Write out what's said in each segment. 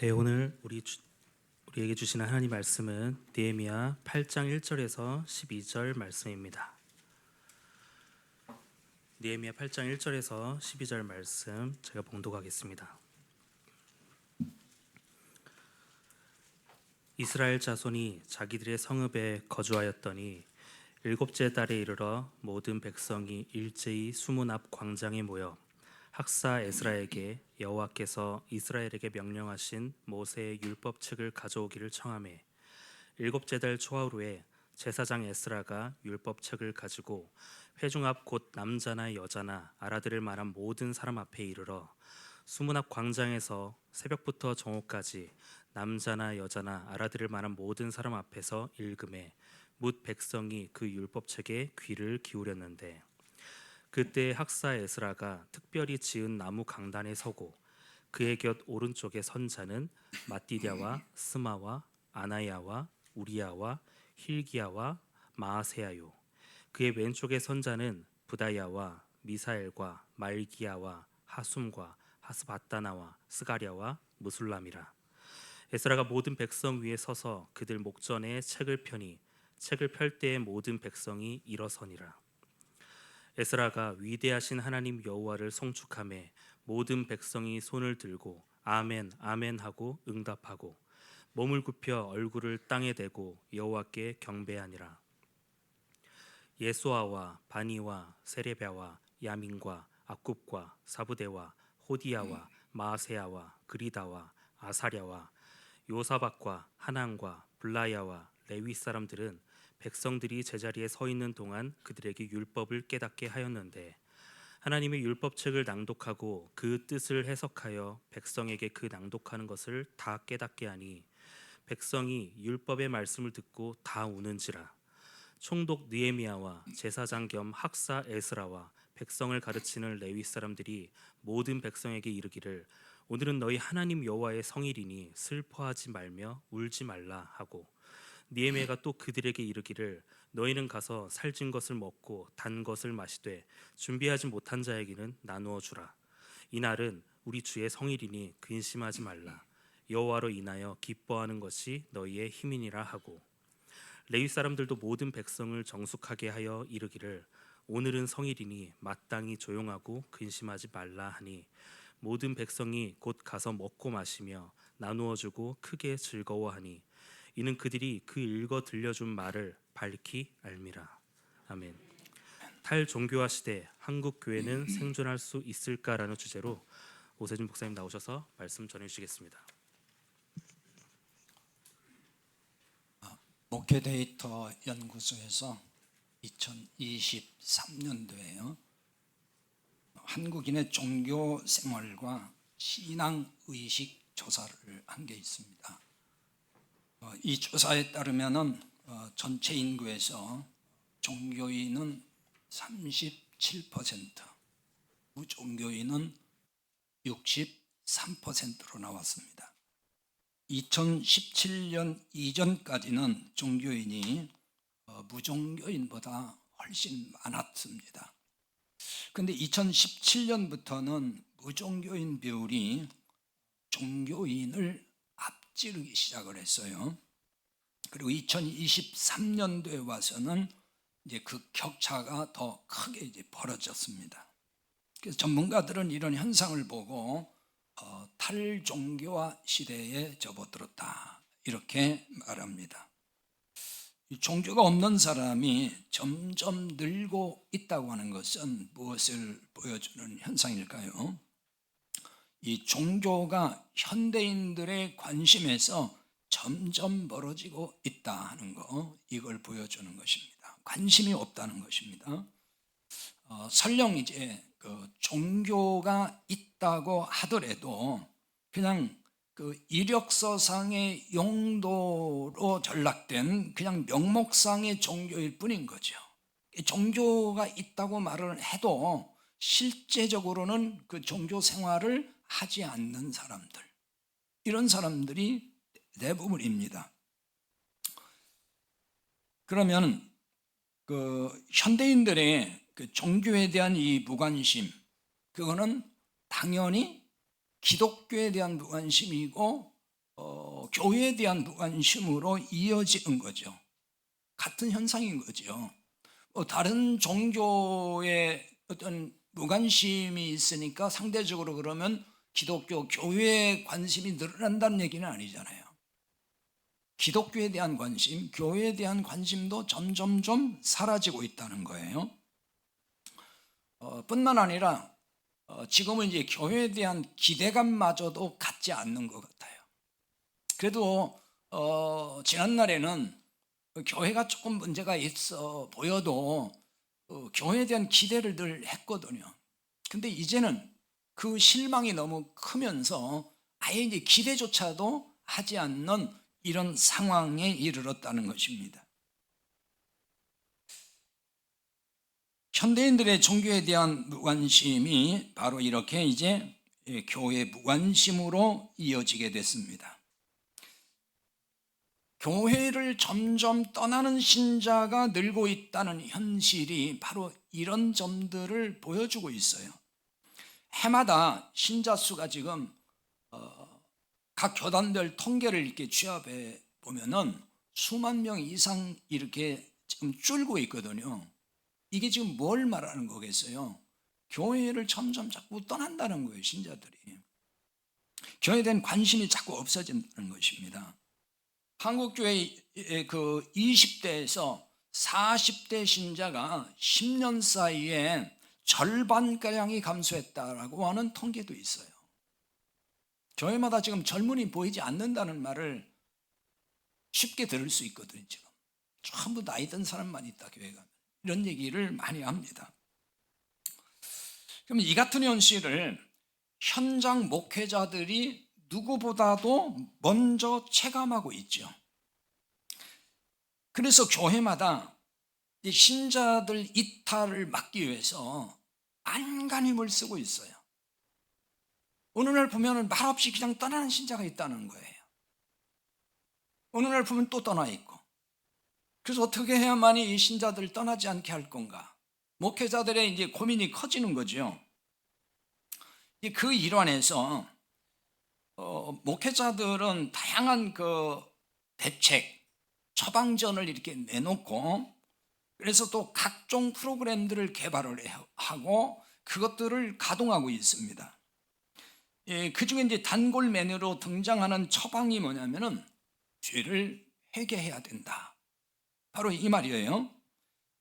네, 오늘 우리에게 주시는 하나님 말씀은 느헤미야 8장 1절에서 12절 말씀입니다. 느헤미야 8장 1절에서 12절 말씀 제가 봉독하겠습니다. 이스라엘 자손이 자기들의 성읍에 거주하였더니 일곱째 달에 이르러 모든 백성이 일제히 수문 앞 광장에 모여 학사 에스라에게 여호와께서 이스라엘에게 명령하신 모세의 율법책을 가져오기를 청하매 일곱째 달 초하루에 제사장 에스라가 율법책을 가지고 회중 앞 곧 남자나 여자나 알아들을 만한 모든 사람 앞에 이르러 수문 앞 광장에서 새벽부터 정오까지 남자나 여자나 알아들을 만한 모든 사람 앞에서 읽음에 뭇 백성이 그 율법책에 귀를 기울였는데 그때 학사 에스라가 특별히 지은 나무 강단에 서고 그의 곁 오른쪽에 선 자는 마띠랴와 스마와 아나야와 우리야와 힐기야와 마아세야요 그의 왼쪽에 선 자는 부다야와 미사엘과 말기야와 하숨과 하스바다나와 스가랴와 무술람이라. 에스라가 모든 백성 위에 서서 그들 목전에 책을 펴니 책을 펼 때에 모든 백성이 일어서니라. 에스라가 위대하신 하나님 여호와를 송축하며 모든 백성이 손을 들고 아멘 아멘 하고 응답하고 몸을 굽혀 얼굴을 땅에 대고 여호와께 경배하니라. 예수아와 바니와 세레베와 야민과 악굽과 사부대와 호디야와 마아세야와 그리다와 아사랴와 요사박과 하난과 블라야와 레위 사람들은 백성들이 제자리에 서 있는 동안 그들에게 율법을 깨닫게 하였는데 하나님의 율법책을 낭독하고 그 뜻을 해석하여 백성에게 그 낭독하는 것을 다 깨닫게 하니 백성이 율법의 말씀을 듣고 다 우는지라. 총독 느헤미야와 제사장 겸 학사 에스라와 백성을 가르치는 레위 사람들이 모든 백성에게 이르기를 오늘은 너희 하나님 여호와의 성일이니 슬퍼하지 말며 울지 말라 하고 느헤미야가 또 그들에게 이르기를 너희는 가서 살진 것을 먹고 단 것을 마시되 준비하지 못한 자에게는 나누어 주라. 이날은 우리 주의 성일이니 근심하지 말라. 여호와로 인하여 기뻐하는 것이 너희의 힘이니라 하고 레위 사람들도 모든 백성을 정숙하게 하여 이르기를 오늘은 성일이니 마땅히 조용하고 근심하지 말라 하니 모든 백성이 곧 가서 먹고 마시며 나누어 주고 크게 즐거워하니 이는 그들이 그 읽어 들려준 말을 밝히 알미라. 아멘. 탈종교화 시대 한국 교회는 생존할 수 있을까라는 주제로 오세준 목사님 나오셔서 말씀 전해 주시겠습니다. 목회 데이터 연구소에서 2023년도에요. 한국인의 종교 생활과 신앙 의식 조사를 한 게 있습니다. 이 조사에 따르면은 전체 인구에서 종교인은 37%, 무종교인은 63%로 나왔습니다. 2017년 이전까지는 종교인이 무종교인보다 훨씬 많았습니다. 그런데 2017년부터는 무종교인 비율이 종교인을 앞지르기 시작을 했어요. 그리고 2023년도에 와서는 이제 그 격차가 더 크게 이제 벌어졌습니다. 그래서 전문가들은 이런 현상을 보고 탈종교화 시대에 접어들었다 이렇게 말합니다. 이 종교가 없는 사람이 점점 늘고 있다고 하는 것은 무엇을 보여주는 현상일까요? 이 종교가 현대인들의 관심에서 점점 멀어지고 있다 하는 거, 이걸 보여주는 것입니다. 관심이 없다는 것입니다. 설령 이제 그 종교가 있다고 하더라도 그냥 그 이력서상의 용도로 전락된 그냥 명목상의 종교일 뿐인 거죠. 종교가 있다고 말을 해도 실제적으로는 그 종교 생활을 하지 않는 사람들, 이런 사람들이 대부분입니다. 그러면 그 현대인들의 그 종교에 대한 이 무관심, 그거는 당연히 기독교에 대한 무관심이고 교회에 대한 무관심으로 이어지는 거죠. 같은 현상인 거죠. 다른 종교에 어떤 무관심이 있으니까 상대적으로 그러면 기독교 교회에 관심이 늘어난다는 얘기는 아니잖아요. 기독교에 대한 관심, 교회에 대한 관심도 점점점 사라지고 있다는 거예요. 뿐만 아니라 지금은 이제 교회에 대한 기대감마저도 갖지 않는 것 같아요. 그래도 지난날에는 교회가 조금 문제가 있어 보여도 교회에 대한 기대를 늘 했거든요. 근데 이제는 그 실망이 너무 크면서 아예 이제 기대조차도 하지 않는 이런 상황에 이르렀다는 것입니다. 현대인들의 종교에 대한 무관심이 바로 이렇게 이제 교회 무관심으로 이어지게 됐습니다. 교회를 점점 떠나는 신자가 늘고 있다는 현실이 바로 이런 점들을 보여주고 있어요. 해마다 신자 수가 지금 각 교단별 통계를 이렇게 취합해 보면은 수만 명 이상 이렇게 지금 줄고 있거든요. 이게 지금 뭘 말하는 거겠어요? 교회를 점점 자꾸 떠난다는 거예요, 신자들이. 교회에 대한 관심이 자꾸 없어진다는 것입니다. 한국교회 그 20대에서 40대 신자가 10년 사이에 절반가량이 감소했다라고 하는 통계도 있어요. 교회마다 지금 젊은이 보이지 않는다는 말을 쉽게 들을 수 있거든요. 지금 전부 나이 든 사람만 있다, 교회가. 이런 얘기를 많이 합니다. 그럼 이 같은 현실을 현장 목회자들이 누구보다도 먼저 체감하고 있죠. 그래서 교회마다 신자들 이탈을 막기 위해서 안간힘을 쓰고 있어요. 어느 날 보면 말없이 그냥 떠나는 신자가 있다는 거예요. 어느 날 보면 또 떠나 있고. 그래서 어떻게 해야만이 이 신자들을 떠나지 않게 할 건가? 목회자들의 이제 고민이 커지는 거죠. 그 일환에서 목회자들은 다양한 그 대책, 처방전을 이렇게 내놓고 그래서 또 각종 프로그램들을 개발을 하고 그것들을 가동하고 있습니다. 그 중에 이제 단골 메뉴로 등장하는 처방이 뭐냐면은 죄를 회개해야 된다. 바로 이 말이에요.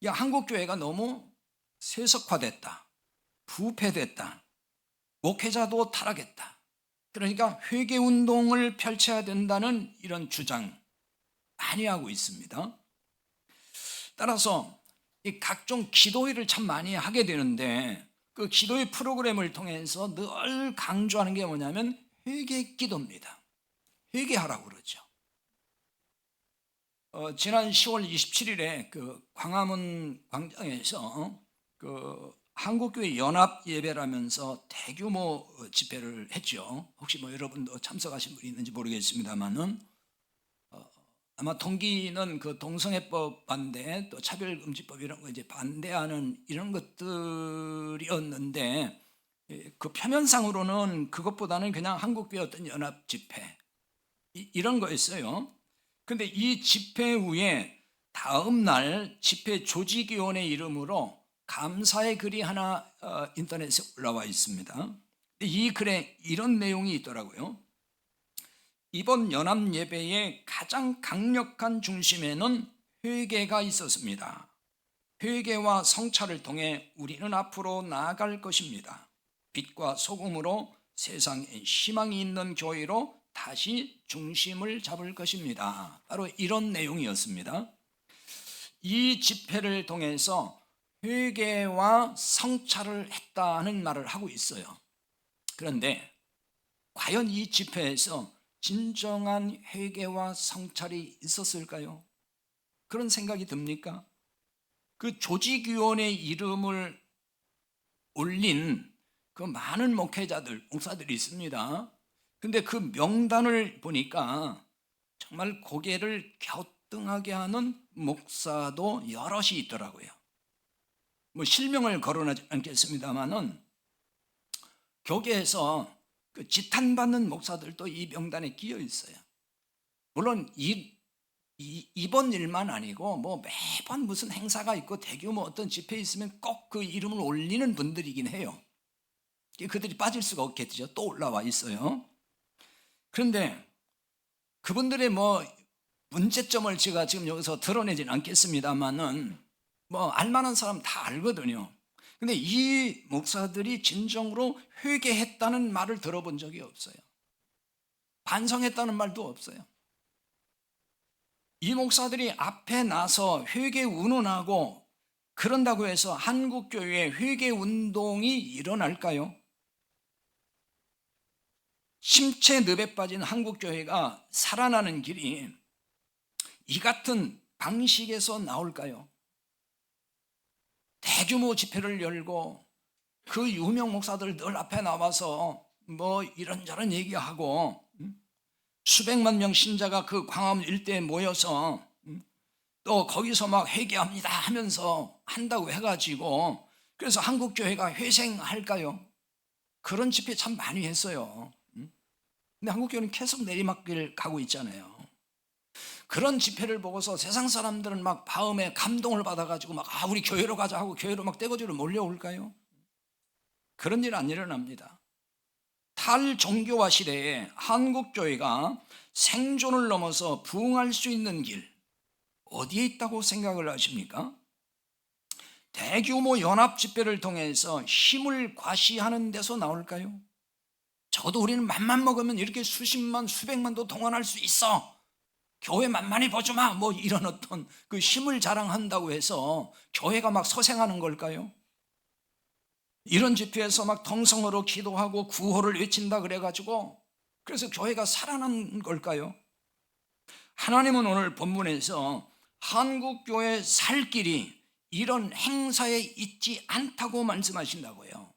야, 한국 교회가 너무 세속화됐다, 부패됐다, 목회자도 타락했다. 그러니까 회개 운동을 펼쳐야 된다는 이런 주장 많이 하고 있습니다. 따라서 이 각종 기도회를 참 많이 하게 되는데 그 기도회 프로그램을 통해서 늘 강조하는 게 뭐냐면 회개 기도입니다. 회개하라고 그러죠. 지난 10월 27일에 그 광화문 광장에서 그 한국교회 연합 예배라면서 대규모 집회를 했죠. 혹시 뭐 여러분도 참석하신 분이 있는지 모르겠습니다만은 아마 동기는 그 동성애법 반대, 또 차별금지법 이런 거 이제 반대하는 이런 것들이었는데 그 표면상으로는 그것보다는 그냥 한국교회 어떤 연합 집회 이런 거였어요. 근데 이 집회 후에 다음 날 집회 조직위원회 이름으로 감사의 글이 하나 인터넷에 올라와 있습니다. 이 글에 이런 내용이 있더라고요. 이번 연합 예배의 가장 강력한 중심에는 회개가 있었습니다. 회개와 성찰을 통해 우리는 앞으로 나아갈 것입니다. 빛과 소금으로 세상에 희망이 있는 교회로 다시 중심을 잡을 것입니다. 바로 이런 내용이었습니다. 이 집회를 통해서 회개와 성찰을 했다는 말을 하고 있어요. 그런데 과연 이 집회에서 진정한 회개와 성찰이 있었을까요? 그런 생각이 듭니까? 그 조직위원회 이름을 올린 그 많은 목회자들, 목사들이 있습니다. 근데 그 명단을 보니까 정말 고개를 갸우뚱하게 하는 목사도 여럿이 있더라고요. 뭐 실명을 거론하지 않겠습니다만은 교계에서 그 지탄받는 목사들도 이 명단에 끼어 있어요. 물론 이번 일만 아니고 뭐 매번 무슨 행사가 있고 대규모 어떤 집회 있으면 꼭 그 이름을 올리는 분들이긴 해요. 그들이 빠질 수가 없겠죠. 또 올라와 있어요. 그런데 그분들의 뭐 문제점을 제가 지금 여기서 드러내진 않겠습니다만은 뭐 알만한 사람 다 알거든요. 근데 이 목사들이 진정으로 회개했다는 말을 들어본 적이 없어요. 반성했다는 말도 없어요. 이 목사들이 앞에 나서 회개 운운하고 그런다고 해서 한국교회에 회개 운동이 일어날까요? 심체늪에 빠진 한국교회가 살아나는 길이 이 같은 방식에서 나올까요? 대규모 집회를 열고 그 유명 목사들 늘 앞에 나와서 뭐 이런저런 얘기하고 수백만 명 신자가 그 광화문 일대에 모여서 또 거기서 막 회개합니다 하면서 한다고 해가지고 그래서 한국교회가 회생할까요? 그런 집회 참 많이 했어요. 근데 한국교회는 계속 내리막길 가고 있잖아요. 그런 집회를 보고서 세상 사람들은 막 마음에 감동을 받아가지고 막 우리 교회로 가자 하고 교회로 막 떼거지로 몰려올까요? 그런 일 안 일어납니다. 탈종교화 시대에 한국교회가 생존을 넘어서 부흥할 수 있는 길 어디에 있다고 생각을 하십니까? 대규모 연합 집회를 통해서 힘을 과시하는 데서 나올까요? 적어도 우리는 맘만 먹으면 이렇게 수십만 수백만도 동원할 수 있어, 교회 만만히 보지마, 뭐 이런 어떤 그 힘을 자랑한다고 해서 교회가 막 서생하는 걸까요? 이런 집회에서 막 통성으로 기도하고 구호를 외친다 그래가지고 그래서 교회가 살아난 걸까요? 하나님은 오늘 본문에서 한국교회 살 길이 이런 행사에 있지 않다고 말씀하신다고요.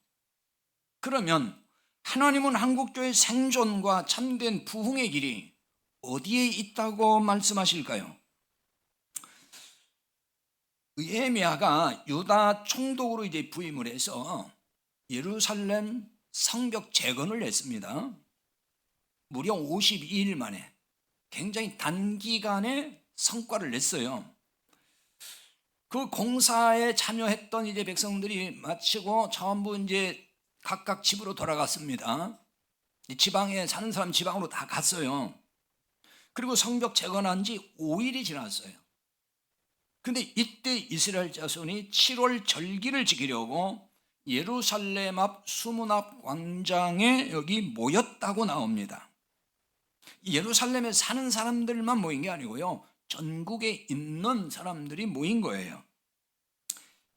그러면 하나님은 한국교회 생존과 참된 부흥의 길이 어디에 있다고 말씀하실까요? 느헤미야가 유다 총독으로 이제 부임을 해서 예루살렘 성벽 재건을 했습니다. 무려 52일 만에 굉장히 단기간에 성과를 냈어요. 그 공사에 참여했던 이제 백성들이 마치고 전부 이제 각각 집으로 돌아갔습니다. 지방에 사는 사람 지방으로 다 갔어요. 그리고 성벽 재건한 지 5일이 지났어요. 근데 이때 이스라엘 자손이 7월 절기를 지키려고 예루살렘 앞 수문 앞 광장에 여기 모였다고 나옵니다. 예루살렘에 사는 사람들만 모인 게 아니고요, 전국에 있는 사람들이 모인 거예요.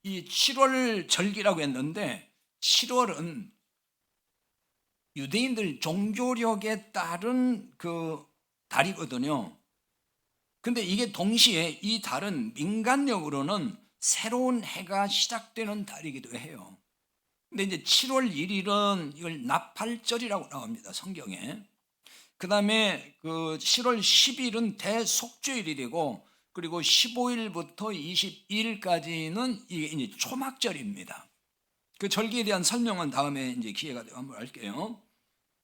이 7월 절기라고 했는데 7월은 유대인들 종교력에 따른 그 달이거든요. 근데 이게 동시에 이 달은 민간력으로는 새로운 해가 시작되는 달이기도 해요. 근데 이제 7월 1일은 이걸 나팔절이라고 나옵니다, 성경에. 그 다음에 그 7월 10일은 대속죄일이 되고, 그리고 15일부터 22일까지는 이게 이제 초막절입니다. 그 절기에 대한 설명은 다음에 이제 기회가 되면 한번 할게요.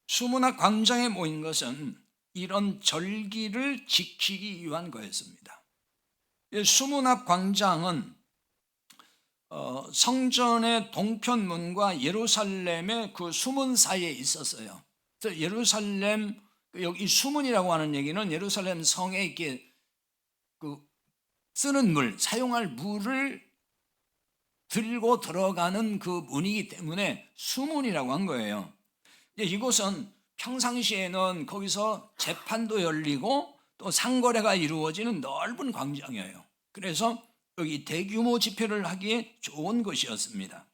수문학 광장에 모인 것은 이런 절기를 지키기 위한 거였습니다. 수문 앞 광장은 성전의 동편문과 예루살렘의 그 수문 사이에 있었어요. 그래서 예루살렘, 여기 수문이라고 하는 얘기는 예루살렘 성에 이렇게 그 쓰는 물, 사용할 물을 들고 들어가는 그 문이기 때문에 수문이라고 한 거예요. 이곳은 평상시에는 거기서 재판도 열리고 또 상거래가 이루어지는 넓은 광장이에요. 그래서 여기 대규모 집회를 하기에 좋은 것이었습니다.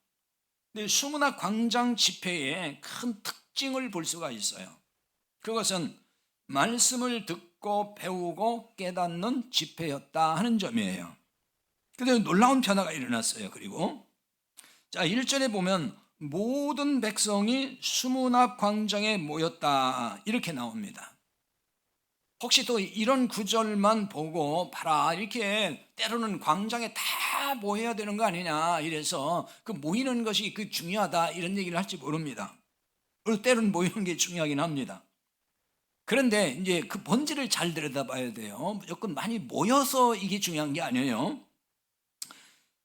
근데 수문학 광장 집회의 큰 특징을 볼 수가 있어요. 그것은 말씀을 듣고 배우고 깨닫는 집회였다 하는 점이에요. 그런데 놀라운 변화가 일어났어요. 그리고 자, 1절에 보면 모든 백성이 수문 앞 광장에 모였다 이렇게 나옵니다. 혹시 또 이런 구절만 보고 봐라, 이렇게 때로는 광장에 다 모여야 되는 거 아니냐 이래서 그 모이는 것이 그 중요하다 이런 얘기를 할지 모릅니다. 때로는 모이는 게 중요하긴 합니다. 그런데 이제 그 본질을 잘 들여다봐야 돼요. 무조건 많이 모여서 이게 중요한 게 아니에요.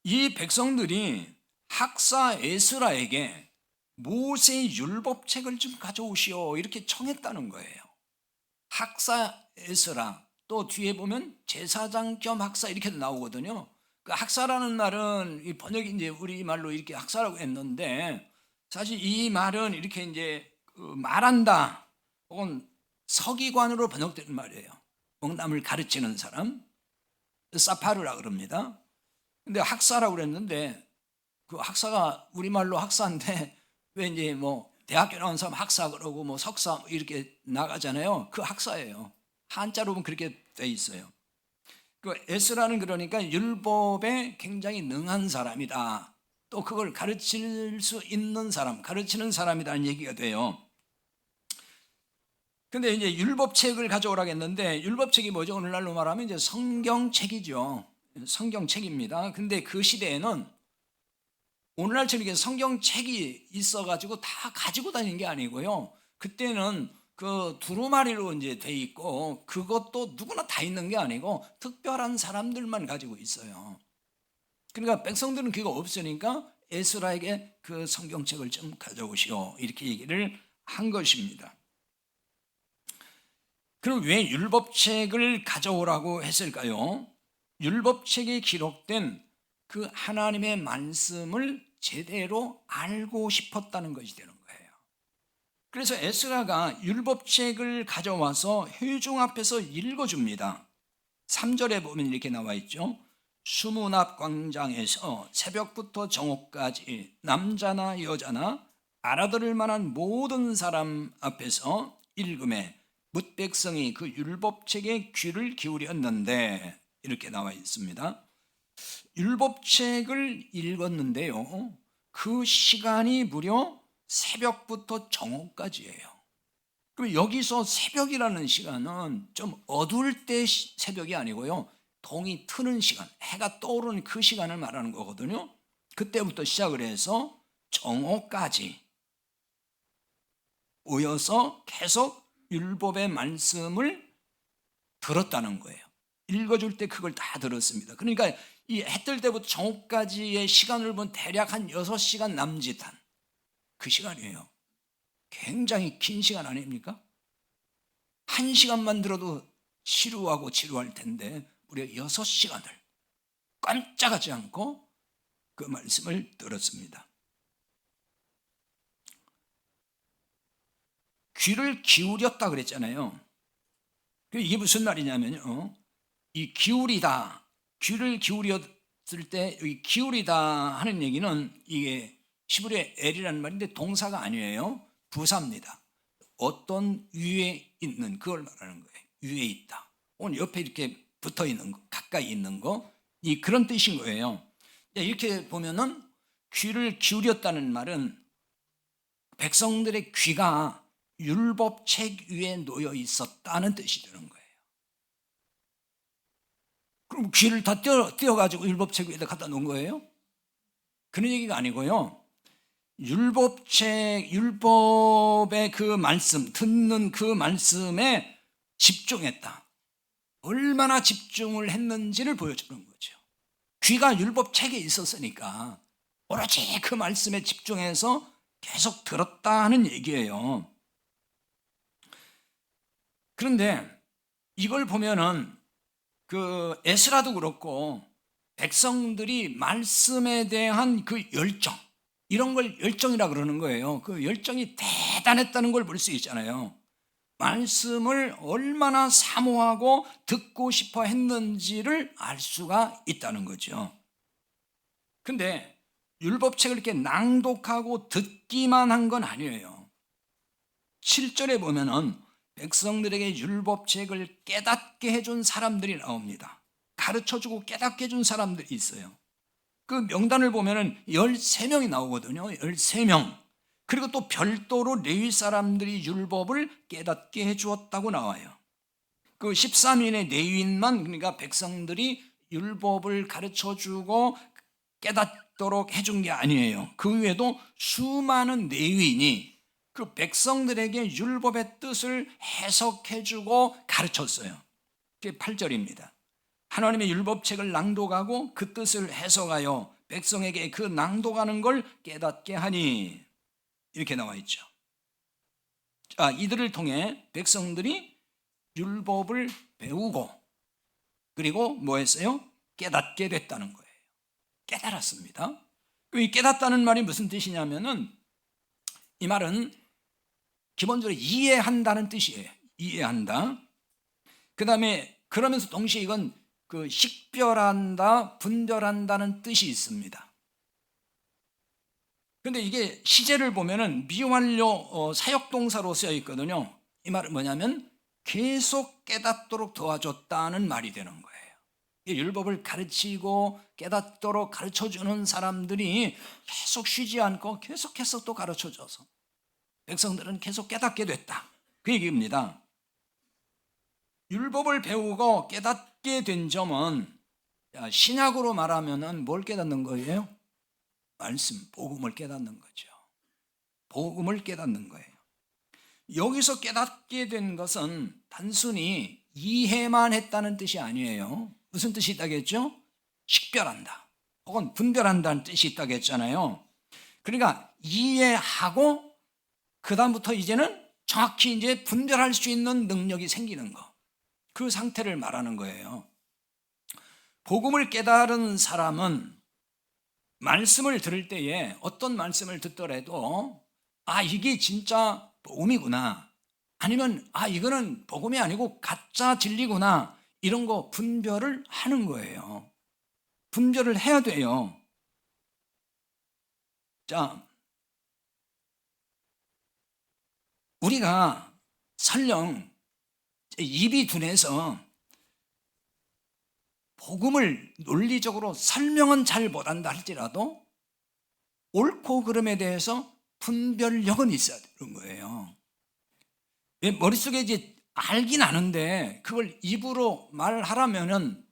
이 백성들이 학사 에스라에게 모세의 율법책을 좀 가져오시오 이렇게 청했다는 거예요. 학사 에스라, 또 뒤에 보면 제사장 겸 학사 이렇게도 나오거든요. 그 학사라는 말은 이 번역이 이제 우리말로 이렇게 학사라고 했는데, 사실 이 말은 이렇게 이제 말한다 혹은 서기관으로 번역되는 말이에요. 뭔남을 가르치는 사람, 사파르라 그럽니다. 근데 학사라고 그랬는데, 그 학사가 우리말로 학사인데 왜 이제 뭐 대학교 나온 사람 학사 그러고 뭐 석사 이렇게 나가잖아요. 그 학사예요. 한자로 보면 그렇게 돼 있어요. 그 에스라는 그러니까 율법에 굉장히 능한 사람이다. 또 그걸 가르칠 수 있는 사람, 가르치는 사람이라는 얘기가 돼요. 근데 이제 율법책을 가져오라고 했는데, 율법책이 뭐죠? 오늘날로 말하면 이제 성경책이죠. 성경책입니다. 근데 그 시대에는 오늘날처럼 이렇게 성경책이 있어가지고 다 가지고 다니는 게 아니고요. 그때는 그 두루마리로 이제 돼 있고, 그것도 누구나 다 있는 게 아니고 특별한 사람들만 가지고 있어요. 그러니까 백성들은 그거 없으니까 에스라에게 그 성경책을 좀 가져오시오 이렇게 얘기를 한 것입니다. 그럼 왜 율법책을 가져오라고 했을까요? 율법책에 기록된 그 하나님의 말씀을 제대로 알고 싶었다는 것이 되는 거예요. 그래서 에스라가 율법책을 가져와서 회중 앞에서 읽어줍니다. 3절에 보면 이렇게 나와 있죠. 수문 앞 광장에서 새벽부터 정오까지 남자나 여자나 알아들을 만한 모든 사람 앞에서 읽음에 뭇 백성이 그 율법책에 귀를 기울였는데, 이렇게 나와 있습니다. 율법책을 읽었는데요, 그 시간이 무려 새벽부터 정오까지예요. 그럼 여기서 새벽이라는 시간은 좀 어두울 때 새벽이 아니고요, 동이 트는 시간, 해가 떠오르는 그 시간을 말하는 거거든요. 그때부터 시작을 해서 정오까지 모여서 계속 율법의 말씀을 들었다는 거예요. 읽어줄 때 그걸 다 들었습니다. 그러니까 이 해 뜰 때부터 정오까지의 시간을 보면 대략 한 6시간 남짓한 그 시간이에요. 굉장히 긴 시간 아닙니까? 1시간만 들어도 지루하고 지루할 텐데 무려 6시간을 깜짝하지 않고 그 말씀을 들었습니다. 귀를 기울였다 그랬잖아요. 이게 무슨 말이냐면요, 이 기울이다, 귀를 기울였을 때 여기 기울이다 하는 얘기는 이게 히브리어 엘이라는 말인데 동사가 아니에요. 부사입니다. 어떤 위에 있는 그걸 말하는 거예요. 위에 있다. 오늘 옆에 이렇게 붙어 있는 거, 가까이 있는 거, 이 그런 뜻인 거예요. 이렇게 보면은 귀를 기울였다는 말은 백성들의 귀가 율법책 위에 놓여 있었다는 뜻이 되는 거예요. 그럼 귀를 다 띄어가지고 율법책 위에다 갖다 놓은 거예요? 그런 얘기가 아니고요, 율법의 그 말씀, 듣는 그 말씀에 집중했다. 얼마나 집중을 했는지를 보여주는 거죠. 귀가 율법책에 있었으니까 오로지 그 말씀에 집중해서 계속 들었다 하는 얘기예요. 그런데 이걸 보면은 그 에스라도 그렇고 백성들이 말씀에 대한 그 열정, 이런 걸 열정이라 그러는 거예요. 그 열정이 대단했다는 걸 볼 수 있잖아요. 말씀을 얼마나 사모하고 듣고 싶어 했는지를 알 수가 있다는 거죠. 근데 율법책을 이렇게 낭독하고 듣기만 한 건 아니에요. 7절에 보면은 백성들에게 율법책을 깨닫게 해준 사람들이 나옵니다. 가르쳐주고 깨닫게 해준 사람들이 있어요. 그 명단을 보면은 13명이 나오거든요. 13명. 그리고 또 별도로 레위 사람들이 율법을 깨닫게 해주었다고 나와요. 그 13인의 레위인만, 그러니까 백성들이 율법을 가르쳐주고 깨닫도록 해준 게 아니에요. 그 외에도 수많은 레위인이 그 백성들에게 율법의 뜻을 해석해주고 가르쳤어요. 그게 8절입니다. 하나님의 율법책을 낭독하고 그 뜻을 해석하여 백성에게 그 낭독하는 걸 깨닫게 하니, 이렇게 나와 있죠. 자, 이들을 통해 백성들이 율법을 배우고 그리고 뭐 했어요? 깨닫게 됐다는 거예요. 깨달았습니다. 이 깨닫다는 말이 무슨 뜻이냐면은, 이 말은 기본적으로 이해한다는 뜻이에요. 이해한다. 그 다음에 그러면서 동시에 이건 그 식별한다, 분별한다는 뜻이 있습니다. 근데 이게 시제를 보면은 미완료 사역동사로 쓰여 있거든요. 이 말은 뭐냐면 계속 깨닫도록 도와줬다는 말이 되는 거예요. 율법을 가르치고 깨닫도록 가르쳐주는 사람들이 계속 쉬지 않고 계속해서 또 가르쳐줘서 백성들은 계속 깨닫게 됐다, 그 얘기입니다. 율법을 배우고 깨닫게 된 점은, 신약으로 말하면은 뭘 깨닫는 거예요? 말씀, 복음을 깨닫는 거죠. 복음을 깨닫는 거예요. 여기서 깨닫게 된 것은 단순히 이해만 했다는 뜻이 아니에요. 무슨 뜻이 있다겠죠? 식별한다 혹은 분별한다는 뜻이 있다겠잖아요. 그러니까 이해하고 그 다음부터 이제는 정확히 이제 분별할 수 있는 능력이 생기는 거, 그 상태를 말하는 거예요. 복음을 깨달은 사람은 말씀을 들을 때에 어떤 말씀을 듣더라도 이게 진짜 복음이구나, 아니면 이거는 복음이 아니고 가짜 진리구나, 이런 거 분별을 하는 거예요. 분별을 해야 돼요. 자, 우리가 설령 입이 둔해서 복음을 논리적으로 설명은 잘 못한다 할지라도 옳고 그름에 대해서 분별력은 있어야 되는 거예요. 머릿속에 이제 알긴 아는데 그걸 입으로 말하라면은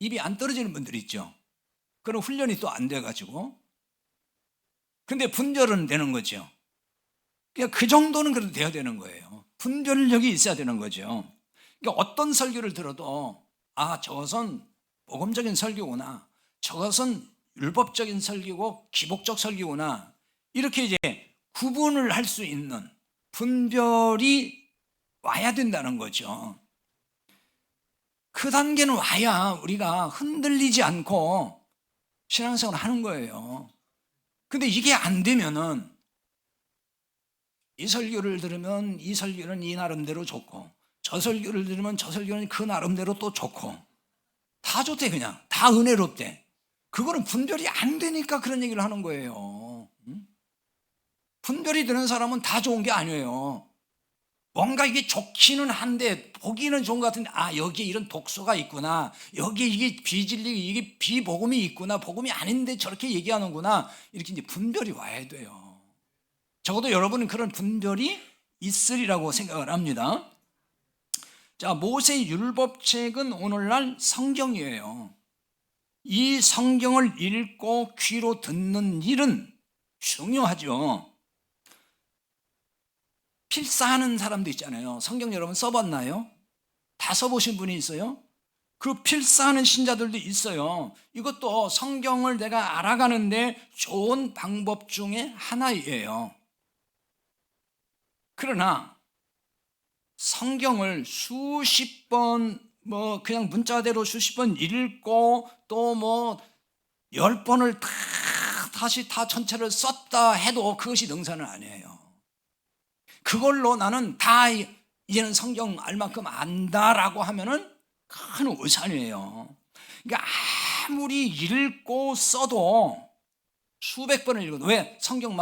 입이 안 떨어지는 분들이 있죠. 그런 훈련이 또 안 돼가지고. 근데 분별은 되는 거죠. 그냥 그 정도는 그래도 돼야 되는 거예요. 분별력이 있어야 되는 거죠. 그러니까 어떤 설교를 들어도 저것은 복음적인 설교구나, 저것은 율법적인 설교고 기복적 설교구나, 이렇게 이제 구분을 할 수 있는 분별이 와야 된다는 거죠. 그 단계는 와야 우리가 흔들리지 않고 신앙생활을 하는 거예요. 근데 이게 안 되면은 이 설교를 들으면 이 설교는 이 나름대로 좋고, 저 설교를 들으면 저 설교는 그 나름대로 또 좋고, 다 좋대, 그냥 다 은혜롭대. 그거는 분별이 안 되니까 그런 얘기를 하는 거예요. 분별이 되는 사람은 다 좋은 게 아니에요. 뭔가 이게 좋기는 한데 보기는 좋은 것 같은데 여기에 이런 독소가 있구나, 여기에 이게 비진리, 이게 비복음이 있구나, 복음이 아닌데 저렇게 얘기하는구나, 이렇게 이제 분별이 와야 돼요. 적어도 여러분은 그런 분별이 있으리라고 생각을 합니다. 자, 모세 율법책은 오늘날 성경이에요. 이 성경을 읽고 귀로 듣는 일은 중요하죠. 필사하는 사람도 있잖아요. 성경 여러분 써봤나요? 다 써보신 분이 있어요? 그 필사하는 신자들도 있어요. 이것도 성경을 내가 알아가는데 좋은 방법 중에 하나예요. 그러나 성경을 수십 번 그냥 문자대로 수십 번 읽고 또 10번을 다시 다 전체를 썼다 해도 그것이 능사는 아니에요. 그걸로 나는 다 이제는 성경 알 만큼 안다라고 하면은 큰 오산이에요. 그러니까 아무리 읽고 써도 수백 번을 읽어도, 왜 성경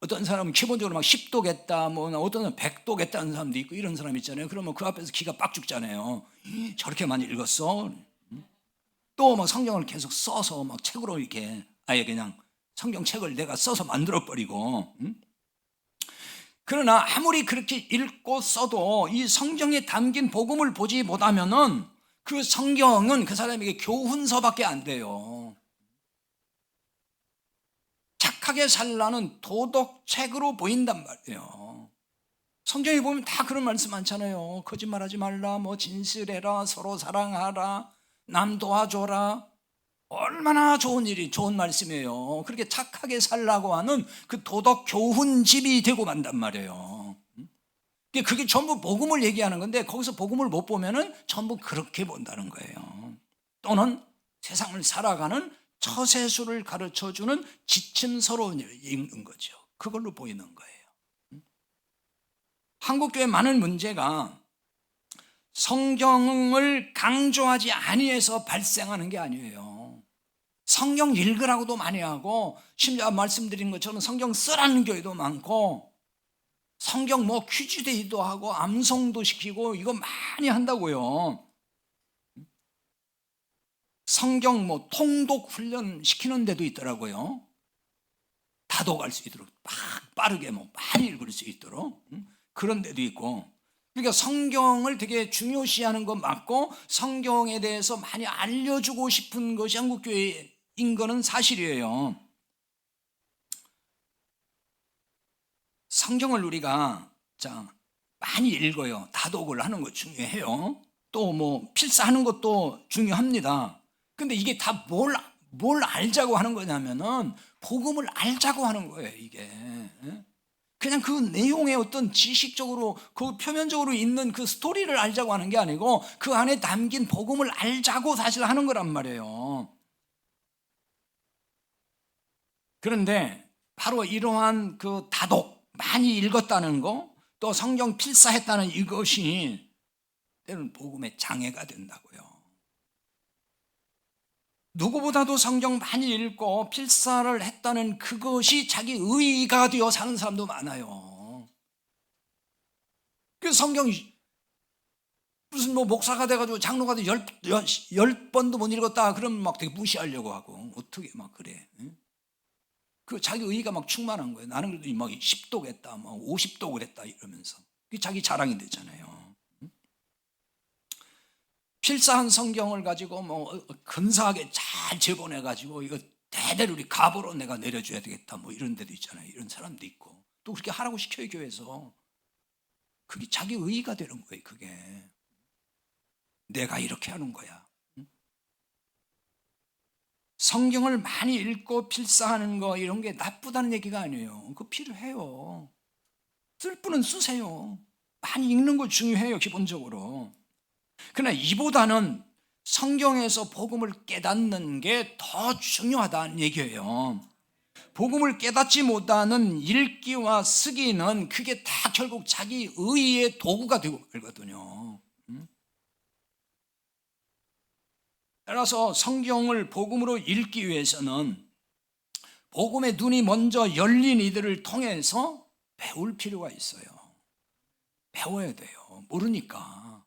어떤 사람은 기본적으로 10도겠다, 어떤 사람은 100도겠다는 사람도 있고 이런 사람 있잖아요. 그러면 그 앞에서 기가 빡 죽잖아요. 저렇게 많이 읽었어? 또 성경을 계속 써서 책으로 이렇게 아예 그냥 성경책을 내가 써서 만들어버리고. 그러나 아무리 그렇게 읽고 써도 이 성경에 담긴 복음을 보지 못하면은 그 성경은 그 사람에게 교훈서밖에 안 돼요. 착하게 착하게 살라는 도덕책으로 보인단 말이에요. 성경에 보면 다 그런 말씀 많잖아요. 거짓말하지 말라, 뭐 진실해라, 서로 사랑하라, 남 도와줘라. 얼마나 좋은 일이, 좋은 말씀이에요. 그렇게 착하게 살라고 하는 그 도덕 교훈집이 되고 만단 말이에요. 그게 전부 복음을 얘기하는 건데 거기서 복음을 못 보면은 전부 그렇게 본다는 거예요. 또는 세상을 살아가는 처세술을 가르쳐주는 지침서로 읽는 거죠. 그걸로 보이는 거예요. 한국교회 많은 문제가 성경을 강조하지 아니해서 발생하는 게 아니에요. 성경 읽으라고도 많이 하고, 심지어 말씀드린 것처럼 성경 쓰라는 교회도 많고, 성경 뭐 퀴즈데이도 하고 암송도 시키고 이거 많이 한다고요. 성경 뭐 통독 훈련 시키는 데도 있더라고요. 다독할 수 있도록 빠르게 뭐 많이 읽을 수 있도록 그런 데도 있고. 그러니까 성경을 되게 중요시하는 거 맞고, 성경에 대해서 많이 알려주고 싶은 것이 한국교회인 거는 사실이에요. 성경을 우리가 많이 읽어요. 다독을 하는 거 중요해요. 또 뭐 필사하는 것도 중요합니다. 근데 이게 다 뭘 알자고 하는 거냐면은 복음을 알자고 하는 거예요, 이게. 그냥 그 내용의 어떤 지식적으로, 그 표면적으로 있는 그 스토리를 알자고 하는 게 아니고 그 안에 담긴 복음을 알자고 사실 하는 거란 말이에요. 그런데 바로 이러한 그 다독, 많이 읽었다는 거, 또 성경 필사했다는 이것이 때로는 복음의 장애가 된다고요. 누구보다도 성경 많이 읽고 필사를 했다는 그것이 자기 의의가 되어 사는 사람도 많아요. 그 성경 무슨 뭐 목사가 돼가지고 장로가 돼 열 번도 못 읽었다 그러면 막 되게 무시하려고 하고, 어떻게 막 그래. 그 자기 의의가 막 충만한 거예요. 나는 그래도 막 10독 했다, 막 50독을 했다 이러면서. 그게 자기 자랑이 되잖아요. 필사한 성경을 가지고 뭐 근사하게 잘 재본해 가지고 이거 대대로 우리 갑으로 내가 내려줘야 되겠다, 뭐 이런 데도 있잖아요. 이런 사람도 있고, 또 그렇게 하라고 시켜요, 교회에서. 그게 자기 의의가 되는 거예요. 그게 내가 이렇게 하는 거야. 성경을 많이 읽고 필사하는 거 이런 게 나쁘다는 얘기가 아니에요. 그거 필요해요. 쓸 분은 쓰세요. 많이 읽는 거 중요해요, 기본적으로. 그러나 이보다는 성경에서 복음을 깨닫는 게 더 중요하다는 얘기예요. 복음을 깨닫지 못하는 읽기와 쓰기는 그게 다 결국 자기 의의 도구가 되고 말거든요. 따라서 성경을 복음으로 읽기 위해서는 복음의 눈이 먼저 열린 이들을 통해서 배울 필요가 있어요. 배워야 돼요. 모르니까.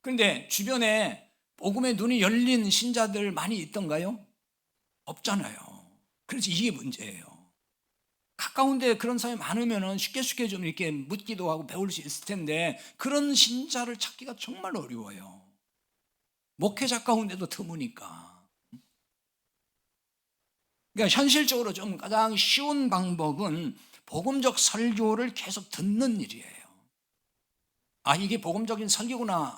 그런데 주변에 복음의 눈이 열린 신자들 많이 있던가요? 없잖아요. 그래서 이게 문제예요. 가까운 데 그런 사람이 많으면 쉽게 좀 이렇게 묻기도 하고 배울 수 있을 텐데, 그런 신자를 찾기가 정말 어려워요. 목회자 가운데도 드무니까. 그러니까 현실적으로 좀 가장 쉬운 방법은 복음적 설교를 계속 듣는 일이에요. 아, 이게 복음적인 설교구나.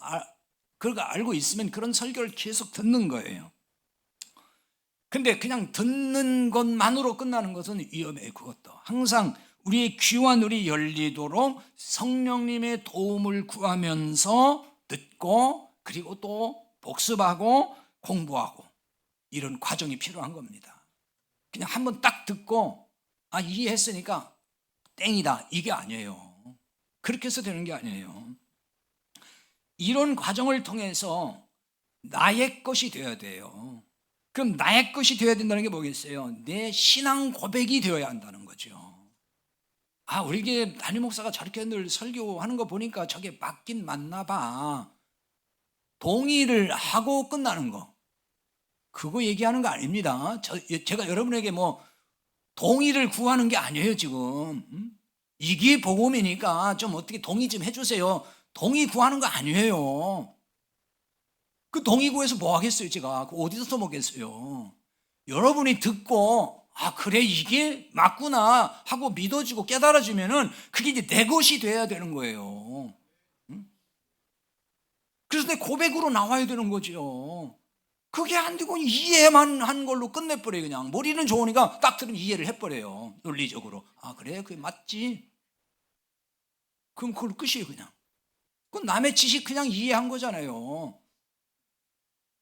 그걸 알고 있으면 그런 설교를 계속 듣는 거예요. 근데 그냥 듣는 것만으로 끝나는 것은 위험해요. 그것도 항상 우리의 귀와 눈이 열리도록 성령님의 도움을 구하면서 듣고, 그리고 또 복습하고 공부하고, 이런 과정이 필요한 겁니다. 그냥 한번 딱 듣고 이해했으니까 땡이다, 이게 아니에요. 그렇게 해서 되는 게 아니에요. 이런 과정을 통해서 나의 것이 되어야 돼요. 그럼 나의 것이 되어야 된다는 게 뭐겠어요? 내 신앙 고백이 되어야 한다는 거죠. 우리 교회 담임 목사가 저렇게 늘 설교하는 거 보니까 저게 맞긴 맞나 봐. 동의를 하고 끝나는 거, 그거 얘기하는 거 아닙니다. 제가 여러분에게 뭐 동의를 구하는 게 아니에요, 지금. 이게 복음이니까 좀 어떻게 동의 좀 해주세요. 동의 구하는 거 아니에요. 그 동의 구해서 뭐 하겠어요, 제가. 그 어디서 써먹겠어요. 여러분이 듣고 아, 그래, 이게 맞구나 하고 믿어지고 깨달아지면은 그게 이제 내 것이 돼야 되는 거예요. 응? 그래서 내 고백으로 나와야 되는 거죠. 그게 안 되고 이해만 한 걸로 끝내버려요. 그냥 머리는 좋으니까 딱 들으면 이해를 해버려요. 논리적으로. 아, 그래, 그게 맞지. 그럼 그걸 끝이에요. 그냥 그건 남의 지식 그냥 이해한 거잖아요.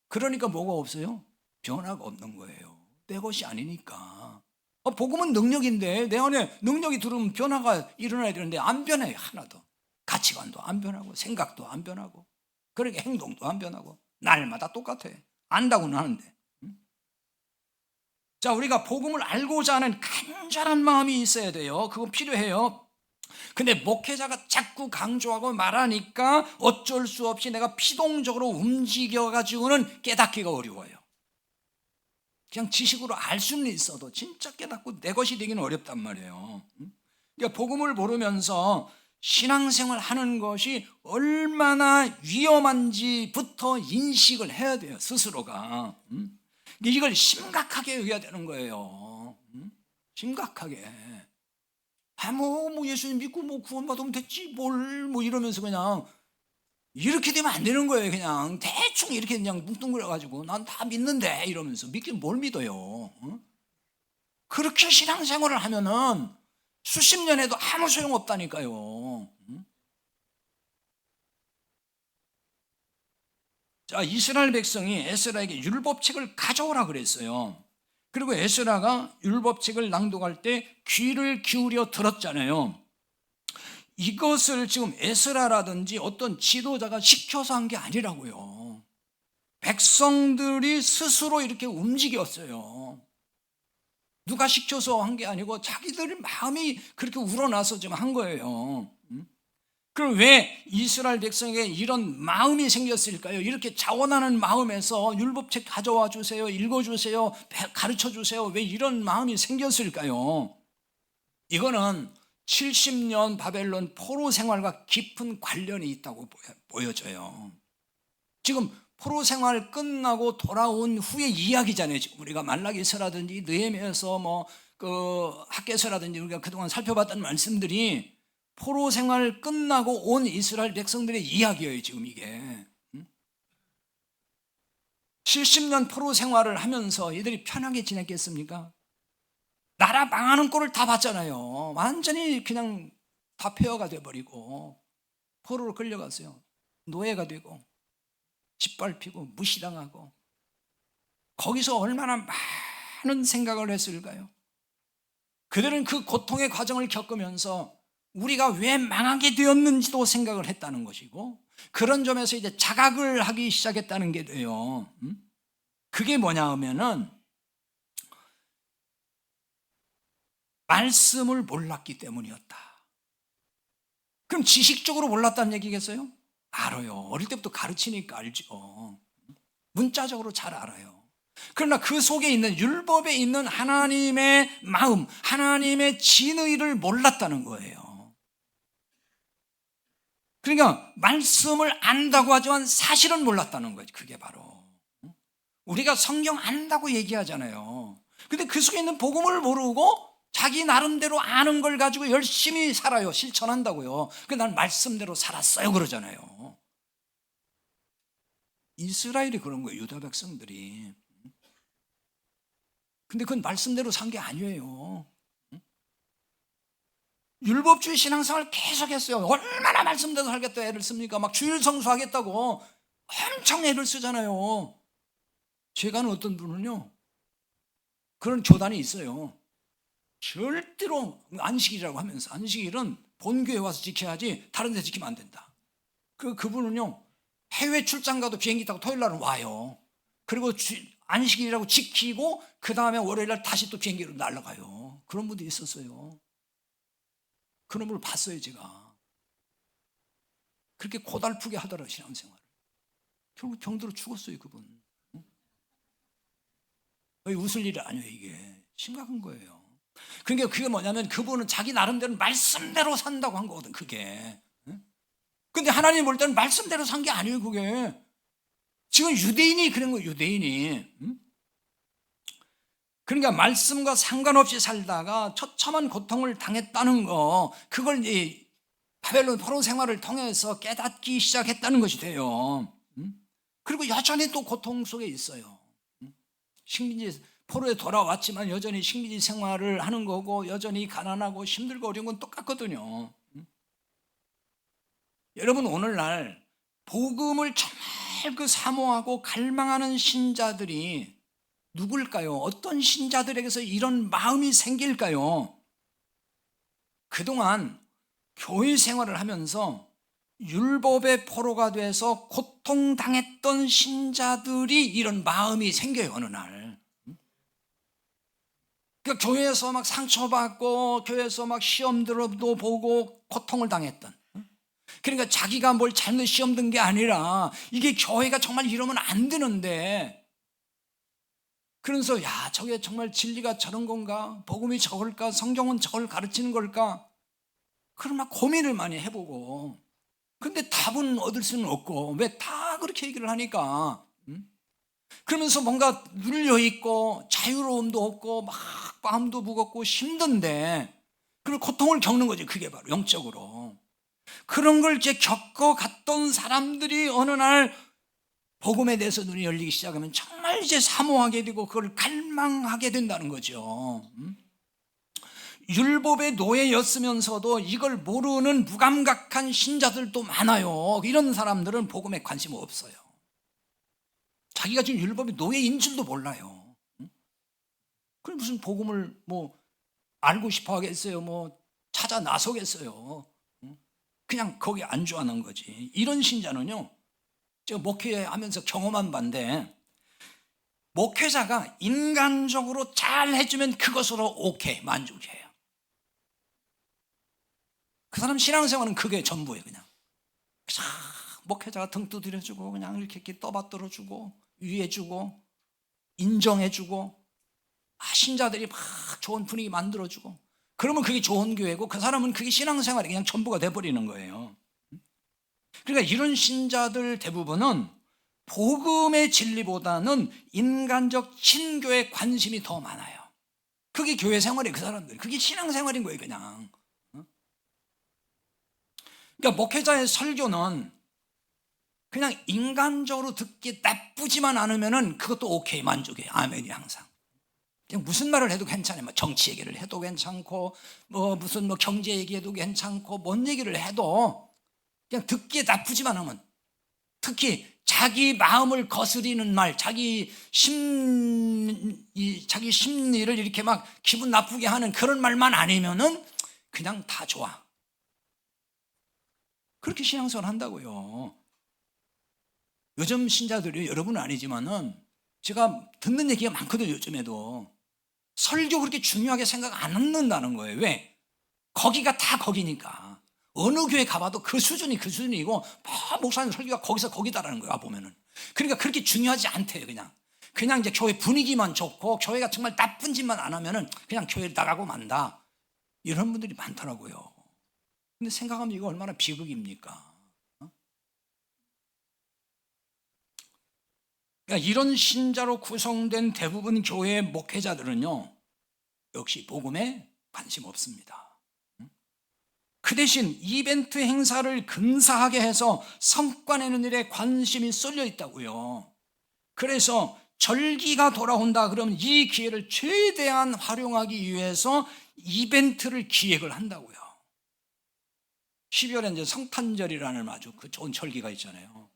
그러니까 뭐가 없어요? 변화가 없는 거예요. 내 것이 아니니까. 복음은 능력인데 내 안에 능력이 들어오면 변화가 일어나야 되는데 안 변해요. 하나도. 가치관도 안 변하고 생각도 안 변하고 그러게 행동도 안 변하고 날마다 똑같아요. 안다고는 하는데. 자, 우리가 복음을 알고자 하는 간절한 마음이 있어야 돼요. 그건 필요해요. 근데 목회자가 자꾸 강조하고 말하니까 어쩔 수 없이 내가 피동적으로 움직여가지고는 깨닫기가 어려워요. 그냥 지식으로 알 수는 있어도 진짜 깨닫고 내 것이 되기는 어렵단 말이에요. 그러니까 복음을 모르면서 신앙생활 하는 것이 얼마나 위험한지부터 인식을 해야 돼요. 스스로가. 이걸 심각하게 여겨야 되는 거예요. 심각하게. 뭐 예수님 믿고 뭐 구원받으면 됐지 뭘 이러면서 그냥 이렇게 되면 안 되는 거예요. 그냥 대충 이렇게 그냥 뭉뚱그려 가지고 난 다 믿는데 이러면서 믿긴 뭘 믿어요. 그렇게 신앙생활을 하면은 수십 년 해도 아무 소용 없다니까요. 자, 이스라엘 백성이 에스라에게 율법책을 가져오라 그랬어요. 그리고 에스라가 율법책을 낭독할 때 귀를 기울여 들었잖아요. 이것을 지금 에스라라든지 어떤 지도자가 시켜서 한 게 아니라고요. 백성들이 스스로 이렇게 움직였어요. 누가 시켜서 한 게 아니고 자기들의 마음이 그렇게 우러나서 지금 한 거예요. 그럼 왜 이스라엘 백성에게 이런 마음이 생겼을까요? 이렇게 자원하는 마음에서 율법책 가져와 주세요, 읽어주세요, 가르쳐 주세요. 왜 이런 마음이 생겼을까요? 이거는 70년 바벨론 포로 생활과 깊은 관련이 있다고 보여져요. 지금 포로 생활 끝나고 돌아온 후의 이야기잖아요. 지금 우리가 말라기서라든지 느헤미야서 학개서라든지 우리가 그동안 살펴봤던 말씀들이 포로 생활 끝나고 온 이스라엘 백성들의 이야기예요. 지금 이게 70년 포로 생활을 하면서 이들이 편하게 지냈겠습니까? 나라 망하는 꼴을 다 봤잖아요. 완전히 그냥 다 폐허가 돼버리고 포로로 끌려갔어요. 노예가 되고 짓밟히고 무시당하고 거기서 얼마나 많은 생각을 했을까요? 그들은 그 고통의 과정을 겪으면서 우리가 왜 망하게 되었는지도 생각을 했다는 것이고 그런 점에서 이제 자각을 하기 시작했다는 게 돼요. 그게 뭐냐 하면은 말씀을 몰랐기 때문이었다. 그럼 지식적으로 몰랐다는 얘기겠어요? 알아요. 어릴 때부터 가르치니까 알죠. 문자적으로 잘 알아요. 그러나 그 속에 있는 율법에 있는 하나님의 마음, 하나님의 진의를 몰랐다는 거예요. 그러니까 말씀을 안다고 하지만 사실은 몰랐다는 거죠. 그게 바로 우리가 성경 안다고 얘기하잖아요. 근데 그 속에 있는 복음을 모르고 자기 나름대로 아는 걸 가지고 열심히 살아요. 실천한다고요. 난 말씀대로 살았어요 그러잖아요. 이스라엘이 그런 거예요. 유다 백성들이. 근데 그건 말씀대로 산 게 아니에요. 율법주의 신앙생활을 계속했어요. 얼마나 말씀대로 살겠다 애를 씁니까? 막 주일 성수하겠다고 엄청 애를 쓰잖아요. 제가 아는 어떤 분은요, 그런 교단이 있어요. 절대로 안식일이라고 하면서 안식일은 본교회 와서 지켜야지 다른 데 지키면 안 된다. 그분은요, 해외 출장 가도 비행기 타고 토요일 날은 와요. 그리고 안식일이라고 지키고 그 다음에 월요일 날 다시 또 비행기로 날아가요. 그런 분도 있었어요. 그런 분을 봤어요 제가. 그렇게 고달프게 하더라고요 신앙생활을. 결국 병들어 죽었어요 그분. 웃을 일이 아니에요 이게. 심각한 거예요. 그러니까 그게 뭐냐면 그분은 자기 나름대로 말씀대로 산다고 한 거거든 그게. 근데 하나님 볼 때는 말씀대로 산 게 아니에요 그게. 지금 유대인이 그런 거예요. 유대인이 그러니까 말씀과 상관없이 살다가 처참한 고통을 당했다는 거, 그걸 이 바벨론 포로 생활을 통해서 깨닫기 시작했다는 것이 돼요. 그리고 여전히 또 고통 속에 있어요. 식민지 포로에 돌아왔지만 여전히 식민지 생활을 하는 거고, 여전히 가난하고 힘들고 어려운 건 똑같거든요. 여러분, 오늘날 복음을 정말 그 사모하고 갈망하는 신자들이 누굴까요? 어떤 신자들에게서 이런 마음이 생길까요? 그동안 교회 생활을 하면서 율법의 포로가 돼서 고통당했던 신자들이 이런 마음이 생겨요, 어느 날. 그러니까 교회에서 막 상처받고, 교회에서 막 시험들도 보고 고통을 당했던. 그러니까 자기가 뭘 잘못 시험 든 게 아니라, 이게 교회가 정말 이러면 안 되는데, 그러면서 야, 저게 정말 진리가 저런 건가? 복음이 저걸까? 성경은 저걸 가르치는 걸까? 그런 막 고민을 많이 해보고, 근데 답은 얻을 수는 없고, 왜 다 그렇게 얘기를 하니까, 그러면서 뭔가 눌려있고 자유로움도 없고 막 마음도 무겁고 힘든데, 그리고 고통을 겪는 거지. 그게 바로 영적으로 그런 걸 이제 겪어갔던 사람들이 어느 날 복음에 대해서 눈이 열리기 시작하면 정말 이제 사모하게 되고 그걸 갈망하게 된다는 거죠. 율법의 노예였으면서도 이걸 모르는 무감각한 신자들도 많아요. 이런 사람들은 복음에 관심 없어요. 자기가 지금 율법의 노예인 줄도 몰라요. 그럼 무슨 복음을 뭐 알고 싶어 하겠어요? 뭐 찾아 나서겠어요? 그냥 거기 안주하는 거지. 이런 신자는요, 제가 목회하면서 경험한 바인데, 목회자가 인간적으로 잘 해주면 그것으로 오케이, 만족해요. 그 사람 신앙생활은 그게 전부예요. 그냥 목회자가 등 두드려주고 그냥 이렇게 떠받들어주고 위해주고 인정해주고, 신자들이 막 좋은 분위기 만들어주고, 그러면 그게 좋은 교회고, 그 사람은 그게 신앙생활이 그냥 전부가 돼버리는 거예요. 그러니까 이런 신자들 대부분은 복음의 진리보다는 인간적 친교에 관심이 더 많아요. 그게 교회 생활이에요. 그 사람들 그게 신앙생활인 거예요, 그냥. 그러니까 목회자의 설교는 그냥 인간적으로 듣기 나쁘지만 않으면은 그것도 오케이, 만족해요. 아멘이 항상. 그냥 무슨 말을 해도 괜찮아요. 뭐 정치 얘기를 해도 괜찮고, 뭐 무슨 뭐 경제 얘기해도 괜찮고, 뭔 얘기를 해도 그냥 듣기에 나쁘지만 하면, 특히 자기 마음을 거스리는 말, 자기 심리를 이렇게 막 기분 나쁘게 하는 그런 말만 아니면은 그냥 다 좋아. 그렇게 신앙생활 한다고요. 요즘 신자들이, 여러분은 아니지만은 제가 듣는 얘기가 많거든요. 요즘에도 설교 그렇게 중요하게 생각 안 한다는 거예요. 왜? 거기가 다 거기니까. 어느 교회 가봐도 그 수준이 그 수준이고, 목사님 설교가 거기서 거기다라는 거야, 보면은. 그러니까 그렇게 중요하지 않대요. 그냥 이제 교회 분위기만 좋고, 교회가 정말 나쁜 짓만 안 하면은 그냥 교회를 나가고 만다, 이런 분들이 많더라고요. 근데 생각하면 이거 얼마나 비극입니까? 그러니까 이런 신자로 구성된 대부분 교회 목회자들은요, 역시 복음에 관심 없습니다. 그 대신 이벤트 행사를 근사하게 해서 성과 내는 일에 관심이 쏠려 있다고요. 그래서 절기가 돌아온다 그러면 이 기회를 최대한 활용하기 위해서 이벤트를 기획을 한다고요. 12월에 이제 성탄절이라는 아주 그 좋은 절기가 있잖아요.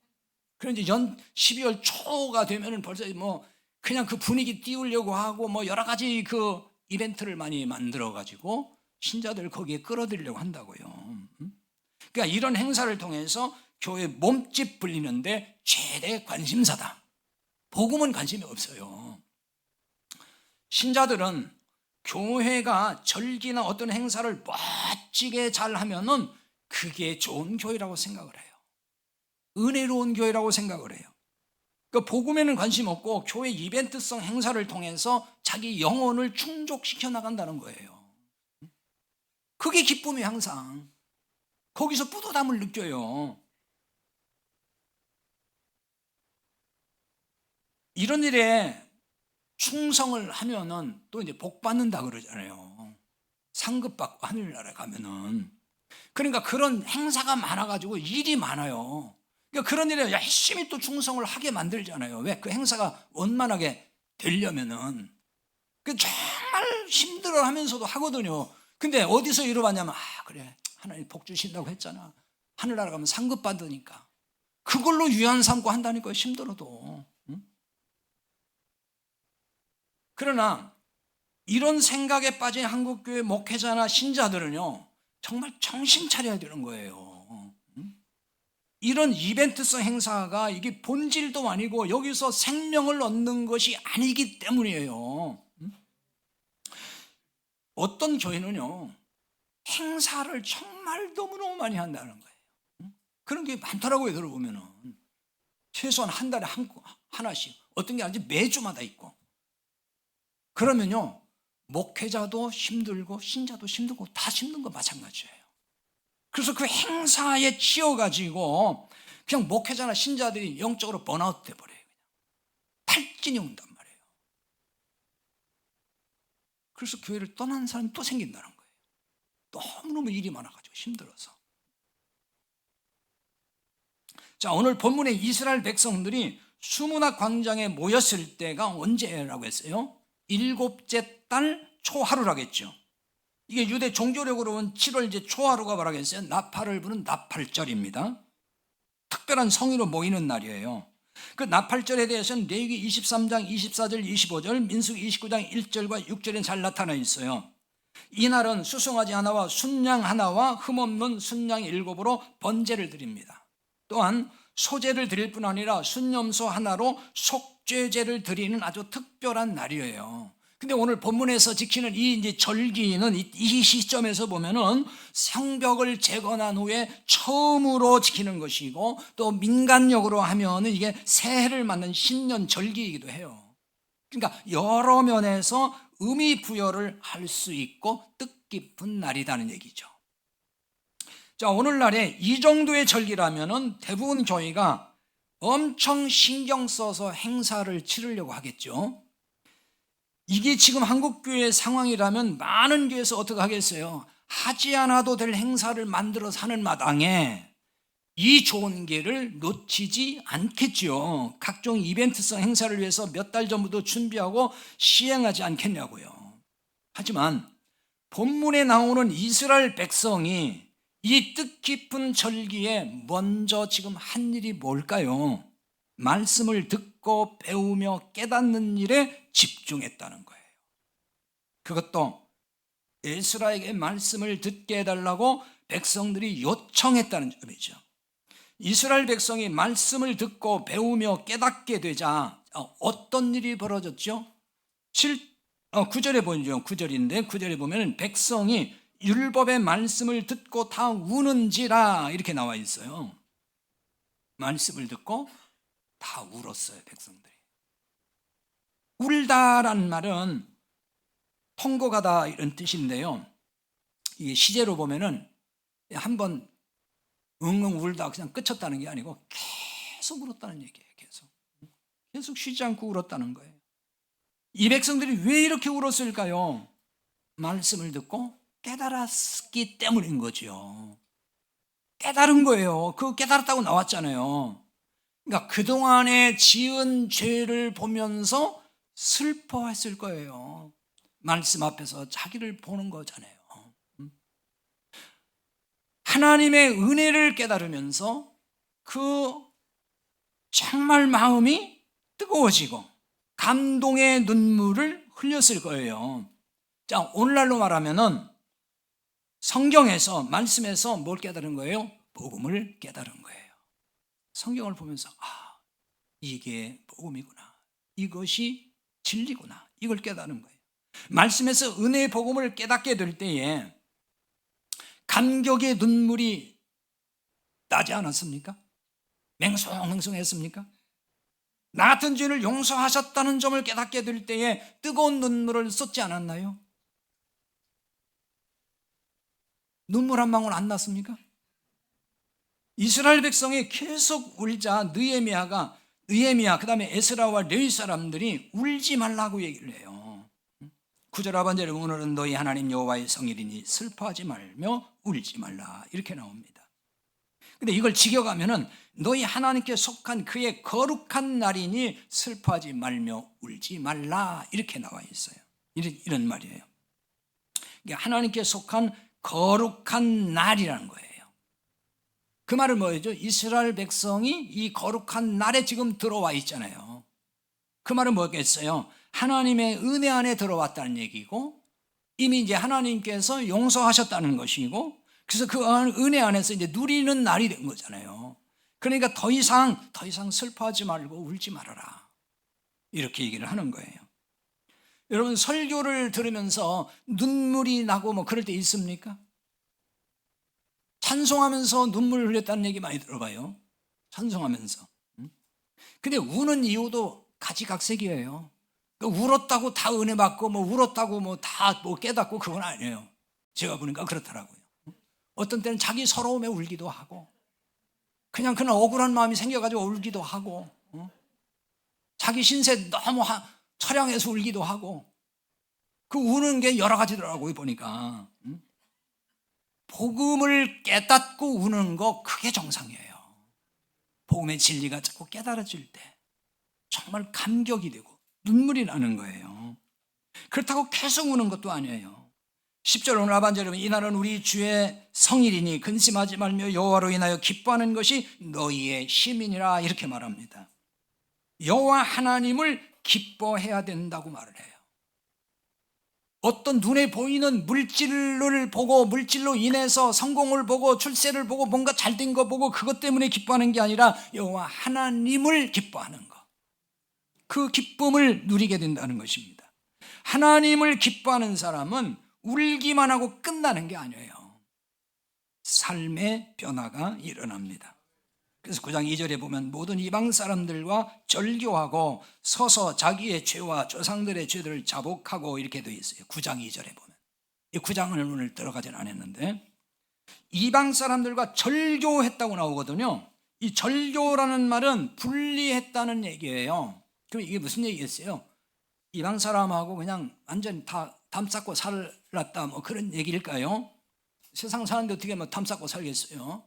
그런데 12월 초가 되면은 벌써 뭐 그냥 그 분위기 띄우려고 하고, 뭐 여러 가지 그 이벤트를 많이 만들어 가지고 신자들 거기에 끌어들이려고 한다고요. 그러니까 이런 행사를 통해서 교회 몸집 불리는데 최대 관심사다. 복음은 관심이 없어요. 신자들은 교회가 절기나 어떤 행사를 멋지게 잘 하면은 그게 좋은 교회라고 생각을 해요. 은혜로운 교회라고 생각을 해요. 그러니까 복음에는 관심 없고 교회 이벤트성 행사를 통해서 자기 영혼을 충족시켜 나간다는 거예요. 그게 기쁨이 항상. 거기서 뿌듯함을 느껴요. 이런 일에 충성을 하면은 또 이제 복 받는다 그러잖아요. 상급 받고 하늘나라 가면은. 그러니까 그런 행사가 많아가지고 일이 많아요. 그러니까 그런 일에 열심히 또 충성을 하게 만들잖아요. 왜? 그 행사가 원만하게 되려면은. 그 정말 힘들어 하면서도 하거든요. 근데 어디서 이뤄봤냐면, 그래, 하나님 복 주신다고 했잖아. 하늘나라 가면 상급 받으니까. 그걸로 유한 삼고 한다니까요, 힘들어도. 응? 그러나 이런 생각에 빠진 한국교회 목회자나 신자들은요, 정말 정신 차려야 되는 거예요. 응? 이런 이벤트성 행사가 이게 본질도 아니고 여기서 생명을 얻는 것이 아니기 때문이에요. 응? 어떤 교회는요, 행사를 정말 너무너무 많이 한다는 거예요. 응? 그런 게 많더라고요, 들어보면은. 최소한 한 달에 하나씩, 어떤 게 아니지 매주마다 있고. 그러면요, 목회자도 힘들고 신자도 힘들고 다 힘든 거 마찬가지예요. 그래서 그 행사에 치여가지고 그냥 목회자나 신자들이 영적으로 번아웃 돼버려요. 탈진이 온단 말이에요. 그래서 교회를 떠나는 사람이 또 생긴다는 거예요. 너무너무 일이 많아가지고 힘들어서. 자, 오늘 본문에 이스라엘 백성들이 수문학 광장에 모였을 때가 언제라고 했어요? 7째 달 초하루라고 했죠. 이게 유대 종교력으로는 7월 이제 초하루가 뭐라고 했어요? 나팔을 부는 나팔절입니다. 특별한 성의로 모이는 날이에요. 그 나팔절에 대해서는 레위기 23장 24절 25절 민수기 29장 1절과 6절에 잘 나타나 있어요. 이날은 수송아지 하나와 순양 하나와 흠없는 순양 7으로 번제를 드립니다. 또한 소제를 드릴 뿐 아니라 순염소 하나로 속죄제를 드리는 아주 특별한 날이에요. 근데 오늘 본문에서 지키는 이 이제 절기는 이 시점에서 보면은 성벽을 재건한 후에 처음으로 지키는 것이고, 또 민간력으로 하면은 이게 새해를 맞는 신년 절기이기도 해요. 그러니까 여러 면에서 의미 부여를 할 수 있고 뜻깊은 날이라는 얘기죠. 자, 오늘날에 이 정도의 절기라면은 대부분 교회가 엄청 신경 써서 행사를 치르려고 하겠죠. 이게 지금 한국교회 상황이라면 많은 교회에서 어떻게 하겠어요? 하지 않아도 될 행사를 만들어서 하는 마당에 이 좋은 기회를 놓치지 않겠죠. 각종 이벤트성 행사를 위해서 몇 달 전부터 준비하고 시행하지 않겠냐고요. 하지만 본문에 나오는 이스라엘 백성이 이 뜻깊은 절기에 먼저 지금 한 일이 뭘까요? 말씀을 듣고 배우며 깨닫는 일에 집중했다는 거예요. 그것도 에스라에게 말씀을 듣게 해달라고 백성들이 요청했다는 점이죠. 이스라엘 백성이 말씀을 듣고 배우며 깨닫게 되자 어떤 일이 벌어졌죠? 9절에 보죠. 9절인데 9절에 보면 백성이 율법의 말씀을 듣고 다 우는지라 이렇게 나와 있어요. 말씀을 듣고 다 울었어요, 백성들이. 울다란 말은 통곡하다 이런 뜻인데요. 이게 시제로 보면은 한번 엉엉 울다 그냥 끝쳤다는 게 아니고 계속 울었다는 얘기예요. 계속 쉬지 않고 울었다는 거예요. 이 백성들이 왜 이렇게 울었을까요? 말씀을 듣고 깨달았기 때문인 거죠. 깨달은 거예요. 그거 깨달았다고 나왔잖아요. 그러니까 그동안에 지은 죄를 보면서 슬퍼했을 거예요. 말씀 앞에서 자기를 보는 거잖아요. 하나님의 은혜를 깨달으면서 그 정말 마음이 뜨거워지고 감동의 눈물을 흘렸을 거예요. 자, 오늘날로 말하면은 성경에서 말씀에서 뭘 깨달은 거예요? 복음을 깨달은 거예요. 성경을 보면서 이게 복음이구나, 이것이 진리구나, 이걸 깨달은 거예요. 말씀에서 은혜의 복음을 깨닫게 될 때에 감격의 눈물이 나지 않았습니까? 맹송맹송했습니까? 나 같은 죄인을 용서하셨다는 점을 깨닫게 될 때에 뜨거운 눈물을 쏟지 않았나요? 눈물 한 방울 안 났습니까? 이스라엘 백성이 계속 울자 느헤미야가 느헤미야 그다음에 에스라와 레위 사람들이 울지 말라고 얘기를 해요. 9절 하반절에 오늘은 너희 하나님 여호와의 성일이니 슬퍼하지 말며 울지 말라 이렇게 나옵니다. 근데 이걸 직역하면은 너희 하나님께 속한 그의 거룩한 날이니 슬퍼하지 말며 울지 말라 이렇게 나와 있어요. 이런 말이에요. 하나님께 속한 거룩한 날이라는 거예요. 그 말은 뭐죠? 이스라엘 백성이 이 거룩한 날에 지금 들어와 있잖아요. 그 말은 뭐겠어요? 하나님의 은혜 안에 들어왔다는 얘기고 이미 이제 하나님께서 용서하셨다는 것이고 그래서 그 은혜 안에서 이제 누리는 날이 된 거잖아요. 그러니까 더 이상 슬퍼하지 말고 울지 말아라 이렇게 얘기를 하는 거예요. 여러분 설교를 들으면서 눈물이 나고 뭐 그럴 때 있습니까? 찬송하면서 눈물을 흘렸다는 얘기 많이 들어봐요. 찬송하면서. 근데 우는 이유도 가지각색이에요. 울었다고 다 은혜 받고 뭐 울었다고 뭐 다 뭐 깨닫고 그건 아니에요. 제가 보니까 그렇더라고요. 어떤 때는 자기 서러움에 울기도 하고 그냥 억울한 마음이 생겨가지고 울기도 하고 자기 신세 너무 처량해서 울기도 하고 그 우는 게 여러 가지더라고요 보니까. 복음을 깨닫고 우는 거 그게 정상이에요. 복음의 진리가 자꾸 깨달아질 때 정말 감격이 되고 눈물이 나는 거예요. 그렇다고 계속 우는 것도 아니에요. 10절 오늘 하반절에 보면 이날은 우리 주의 성일이니 근심하지 말며 여호와로 인하여 기뻐하는 것이 너희의 시민이라 이렇게 말합니다. 여호와 하나님을 기뻐해야 된다고 말을 해요. 어떤 눈에 보이는 물질을 보고 물질로 인해서 성공을 보고 출세를 보고 뭔가 잘된 거 보고 그것 때문에 기뻐하는 게 아니라 여호와 하나님을 기뻐하는 것, 그 기쁨을 누리게 된다는 것입니다. 하나님을 기뻐하는 사람은 울기만 하고 끝나는 게 아니에요. 삶의 변화가 일어납니다. 그래서 9장 2절에 보면 모든 이방 사람들과 절교하고 서서 자기의 죄와 조상들의 죄들을 자복하고 이렇게 되어 있어요. 9장 2절에 보면. 이 9장을 오늘 들어가지는 않았는데 이방 사람들과 절교했다고 나오거든요. 이 절교라는 말은 분리했다는 얘기예요. 그럼 이게 무슨 얘기겠어요? 이방 사람하고 그냥 완전히 다 담쌓고 살았다 뭐 그런 얘기일까요? 세상 사는데 어떻게 뭐 담쌓고 살겠어요?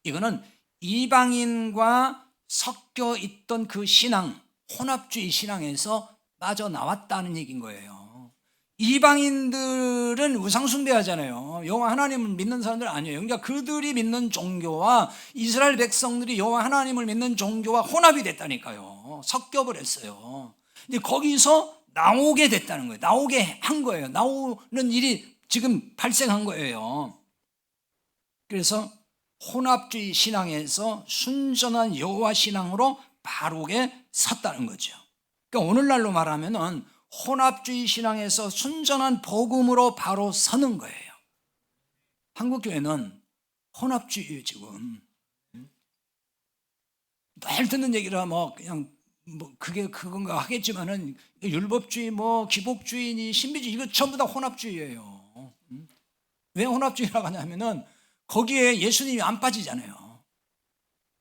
이거는 이방인과 섞여 있던 그 신앙, 혼합주의 신앙에서 빠져나왔다는 얘기인 거예요. 이방인들은 우상숭배하잖아요. 여호와 하나님을 믿는 사람들 아니에요. 그러니까 그들이 믿는 종교와 이스라엘 백성들이 여호와 하나님을 믿는 종교와 혼합이 됐다니까요. 섞여버렸어요. 근데 거기서 나오게 됐다는 거예요. 나오게 한 거예요. 나오는 일이 지금 발생한 거예요. 그래서 혼합주의 신앙에서 순전한 여호와 신앙으로 바르게 섰다는 거죠. 그러니까 오늘날로 말하면은 혼합주의 신앙에서 순전한 복음으로 바로 서는 거예요. 한국 교회는 혼합주의예요 지금. 늘 듣는 얘기라 뭐 그냥 뭐 그게 그건가 하겠지만은 율법주의 뭐 기복주의니 신비주의 이거 전부 다 혼합주의예요. 왜 혼합주의라고 하냐면은 거기에 예수님이 안 빠지잖아요.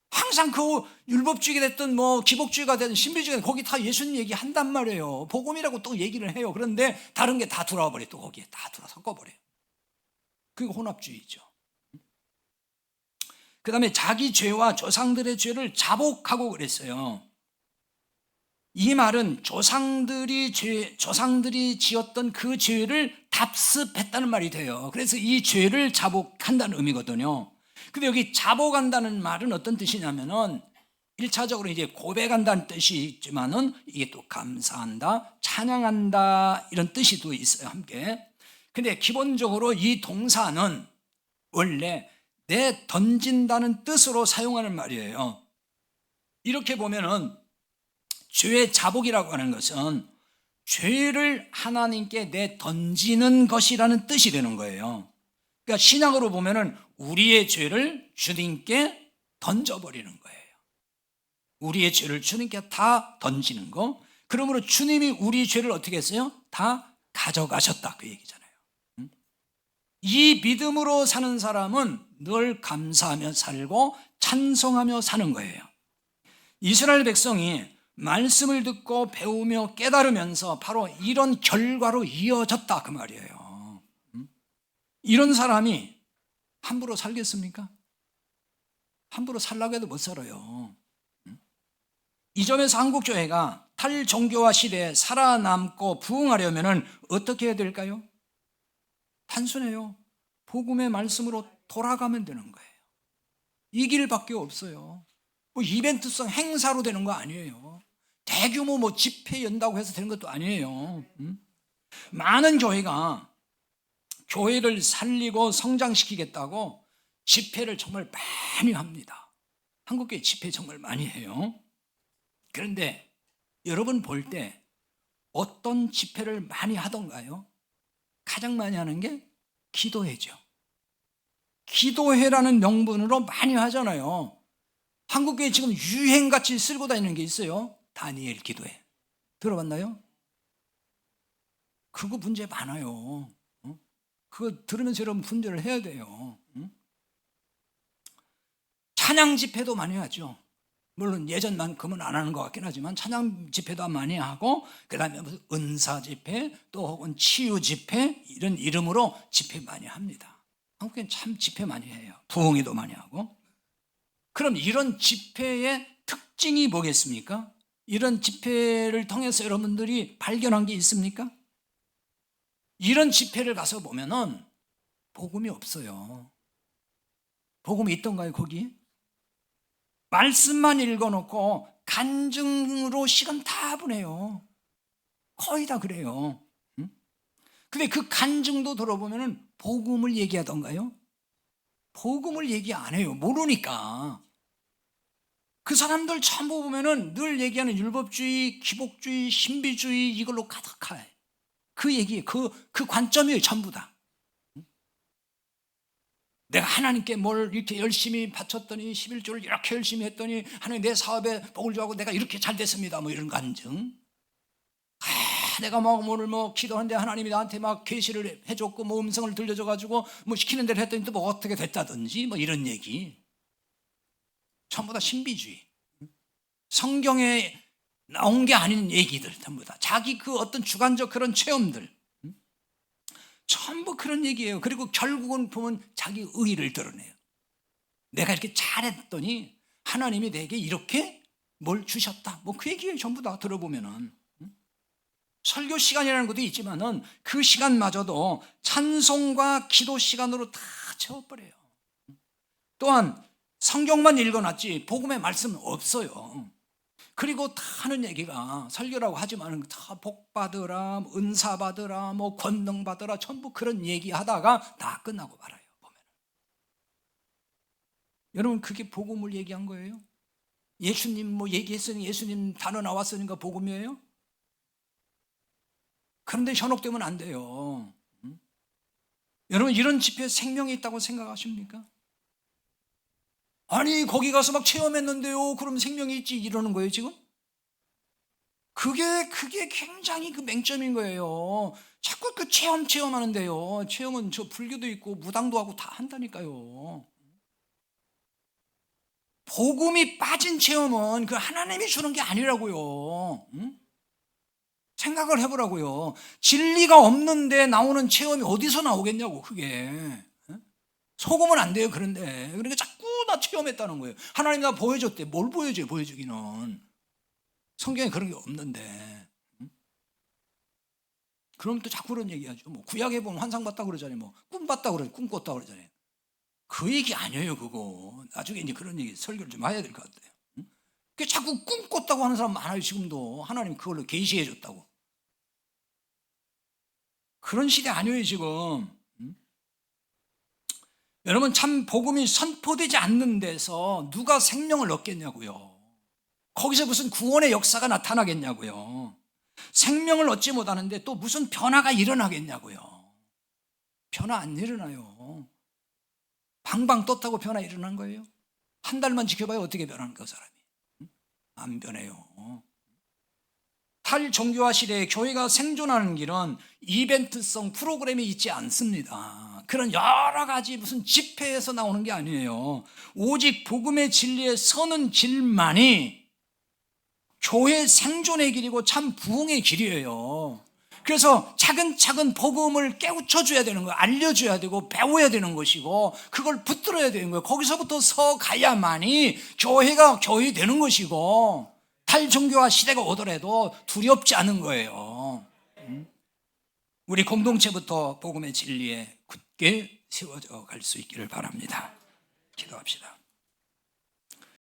항상 그 율법주의가 됐든 뭐 기복주의가 됐든 신비주의가 됐든 거기 다 예수님 얘기한단 말이에요. 복음이라고 또 얘기를 해요. 그런데 다른 게 다 들어와 버려. 또 거기에 다 들어 섞어버려요. 그게 혼합주의죠. 그 다음에 자기 죄와 조상들의 죄를 자복하고 그랬어요. 이 말은 조상들이 지었던 그 죄를 답습했다는 말이 돼요. 그래서 이 죄를 자복한다는 의미거든요. 근데 여기 자복한다는 말은 어떤 뜻이냐면은 1차적으로 이제 고백한다는 뜻이 있지만은 이게 또 감사한다, 찬양한다 이런 뜻이 또 있어요, 함께. 근데 기본적으로 이 동사는 원래 내 던진다는 뜻으로 사용하는 말이에요. 이렇게 보면은 죄의 자복이라고 하는 것은 죄를 하나님께 내 던지는 것이라는 뜻이 되는 거예요. 그러니까 신약으로 보면은 우리의 죄를 주님께 던져버리는 거예요. 우리의 죄를 주님께 다 던지는 거. 그러므로 주님이 우리 죄를 어떻게 했어요? 다 가져가셨다 그 얘기잖아요. 이 믿음으로 사는 사람은 늘 감사하며 살고 찬송하며 사는 거예요. 이스라엘 백성이 말씀을 듣고 배우며 깨달으면서 바로 이런 결과로 이어졌다 그 말이에요. 이런 사람이 함부로 살겠습니까? 함부로 살라고 해도 못 살아요. 이 점에서 한국교회가 탈종교화 시대에 살아남고 부흥하려면 어떻게 해야 될까요? 단순해요. 복음의 말씀으로 돌아가면 되는 거예요. 이 길밖에 없어요. 뭐 이벤트성 행사로 되는 거 아니에요. 대규모 뭐 집회 연다고 해서 되는 것도 아니에요. 많은 교회가 교회를 살리고 성장시키겠다고 집회를 정말 많이 합니다. 한국교회 집회 정말 많이 해요. 그런데 여러분 볼 때 어떤 집회를 많이 하던가요? 가장 많이 하는 게 기도회죠. 기도회라는 명분으로 많이 하잖아요. 한국교회 지금 유행같이 쓸고 다니는 게 있어요. 다니엘 기도회. 들어봤나요? 그거 문제 많아요. 그거 들으면서 여러분 분별을 해야 돼요. 찬양 집회도 많이 하죠. 물론 예전만큼은 안 하는 것 같긴 하지만 찬양 집회도 많이 하고, 그 다음에 무슨 은사 집회 또 혹은 치유 집회 이런 이름으로 집회 많이 합니다. 한국엔 참 집회 많이 해요. 부흥회도 많이 하고. 그럼 이런 집회의 특징이 뭐겠습니까? 이런 집회를 통해서 여러분들이 발견한 게 있습니까? 이런 집회를 가서 보면은 복음이 없어요. 복음이 있던가요, 거기? 말씀만 읽어놓고 간증으로 시간 다 보내요. 거의 다 그래요. 근데 그 간증도 들어보면은 복음을 얘기하던가요? 복음을 얘기 안 해요. 모르니까. 그 사람들 전부 보면은 늘 얘기하는 율법주의, 기복주의, 신비주의 이걸로 가득해. 그 얘기, 그 관점이에요, 전부 다. 내가 하나님께 뭘 이렇게 열심히 바쳤더니 11조를 이렇게 열심히 했더니 하나님 내 사업에 복을 주하고 내가 이렇게 잘 됐습니다. 뭐 이런 간증. 내가 막 오늘 뭐 기도하는데 하나님이 나한테 막 계시를 해줬고 뭐 음성을 들려줘가지고 뭐 시키는 대로 했더니 또 뭐 어떻게 됐다든지 뭐 이런 얘기. 전부 다 신비주의. 성경에 나온 게 아닌 얘기들 전부 다. 자기 그 어떤 주관적 그런 체험들. 전부 그런 얘기예요. 그리고 결국은 보면 자기 의의를 드러내요. 내가 이렇게 잘했더니 하나님이 내게 이렇게 뭘 주셨다. 뭐 그 얘기예요. 전부 다 들어보면은. 설교 시간이라는 것도 있지만은 그 시간마저도 찬송과 기도 시간으로 다 채워버려요. 또한 성경만 읽어놨지 복음의 말씀은 없어요. 그리고 다 하는 얘기가 설교라고 하지만 다 복 받으라, 은사 받으라, 뭐 권능 받으라 전부 그런 얘기하다가 다 끝나고 말아요. 보면. 여러분 그게 복음을 얘기한 거예요? 예수님 뭐 얘기했으니 예수님 단어 나왔으니까 복음이에요? 그런데 현혹되면 안 돼요. 여러분 이런 집회에 생명이 있다고 생각하십니까? 아니 거기 가서 막 체험했는데요 그럼 생명이 있지 이러는 거예요 지금? 그게 굉장히 그 맹점인 거예요. 자꾸 그 체험하는데요. 체험은 저 불교도 있고 무당도 하고 다 한다니까요. 복음이 빠진 체험은 그 하나님이 주는 게 아니라고요. 생각을 해보라고요. 진리가 없는데 나오는 체험이 어디서 나오겠냐고 그게. 속으면 안 돼요. 그런데 그러니까 자꾸 나 체험했다는 거예요. 하나님 나 보여줬대. 뭘 보여줘요? 보여주기는 성경에 그런 게 없는데. 그럼 또 자꾸 그런 얘기하죠. 뭐 구약에 보면 환상 봤다 그러잖아요. 뭐 꿈 봤다 그러잖아요. 꿈 꿨다 그러잖아요. 그 얘기 아니에요. 그거 나중에 이제 그런 얘기 설교를 좀 해야 될 것 같아요. 그 자꾸 꿈 꿨다고 하는 사람 많아요. 지금도 하나님 그걸로 계시해 줬다고. 그런 시대 아니에요 지금. 여러분 참 복음이 선포되지 않는 데서 누가 생명을 얻겠냐고요. 거기서 무슨 구원의 역사가 나타나겠냐고요. 생명을 얻지 못하는데 또 무슨 변화가 일어나겠냐고요. 변화 안 일어나요. 방방 떴다고 변화 일어난 거예요? 한 달만 지켜봐요. 어떻게 변하는 그 사람이. 안 변해요. 탈종교화 시대에 교회가 생존하는 길은 이벤트성 프로그램이 있지 않습니다. 그런 여러 가지 무슨 집회에서 나오는 게 아니에요. 오직 복음의 진리에 서는 길만이 교회 생존의 길이고 참 부흥의 길이에요. 그래서 차근차근 복음을 깨우쳐줘야 되는 거예요. 알려줘야 되고 배워야 되는 것이고 그걸 붙들어야 되는 거예요. 거기서부터 서가야만이 교회가 교회 되는 것이고 탈종교화 시대가 오더라도 두렵지 않은 거예요. 우리 공동체부터 복음의 진리에 굳게 세워져 갈 수 있기를 바랍니다. 기도합시다.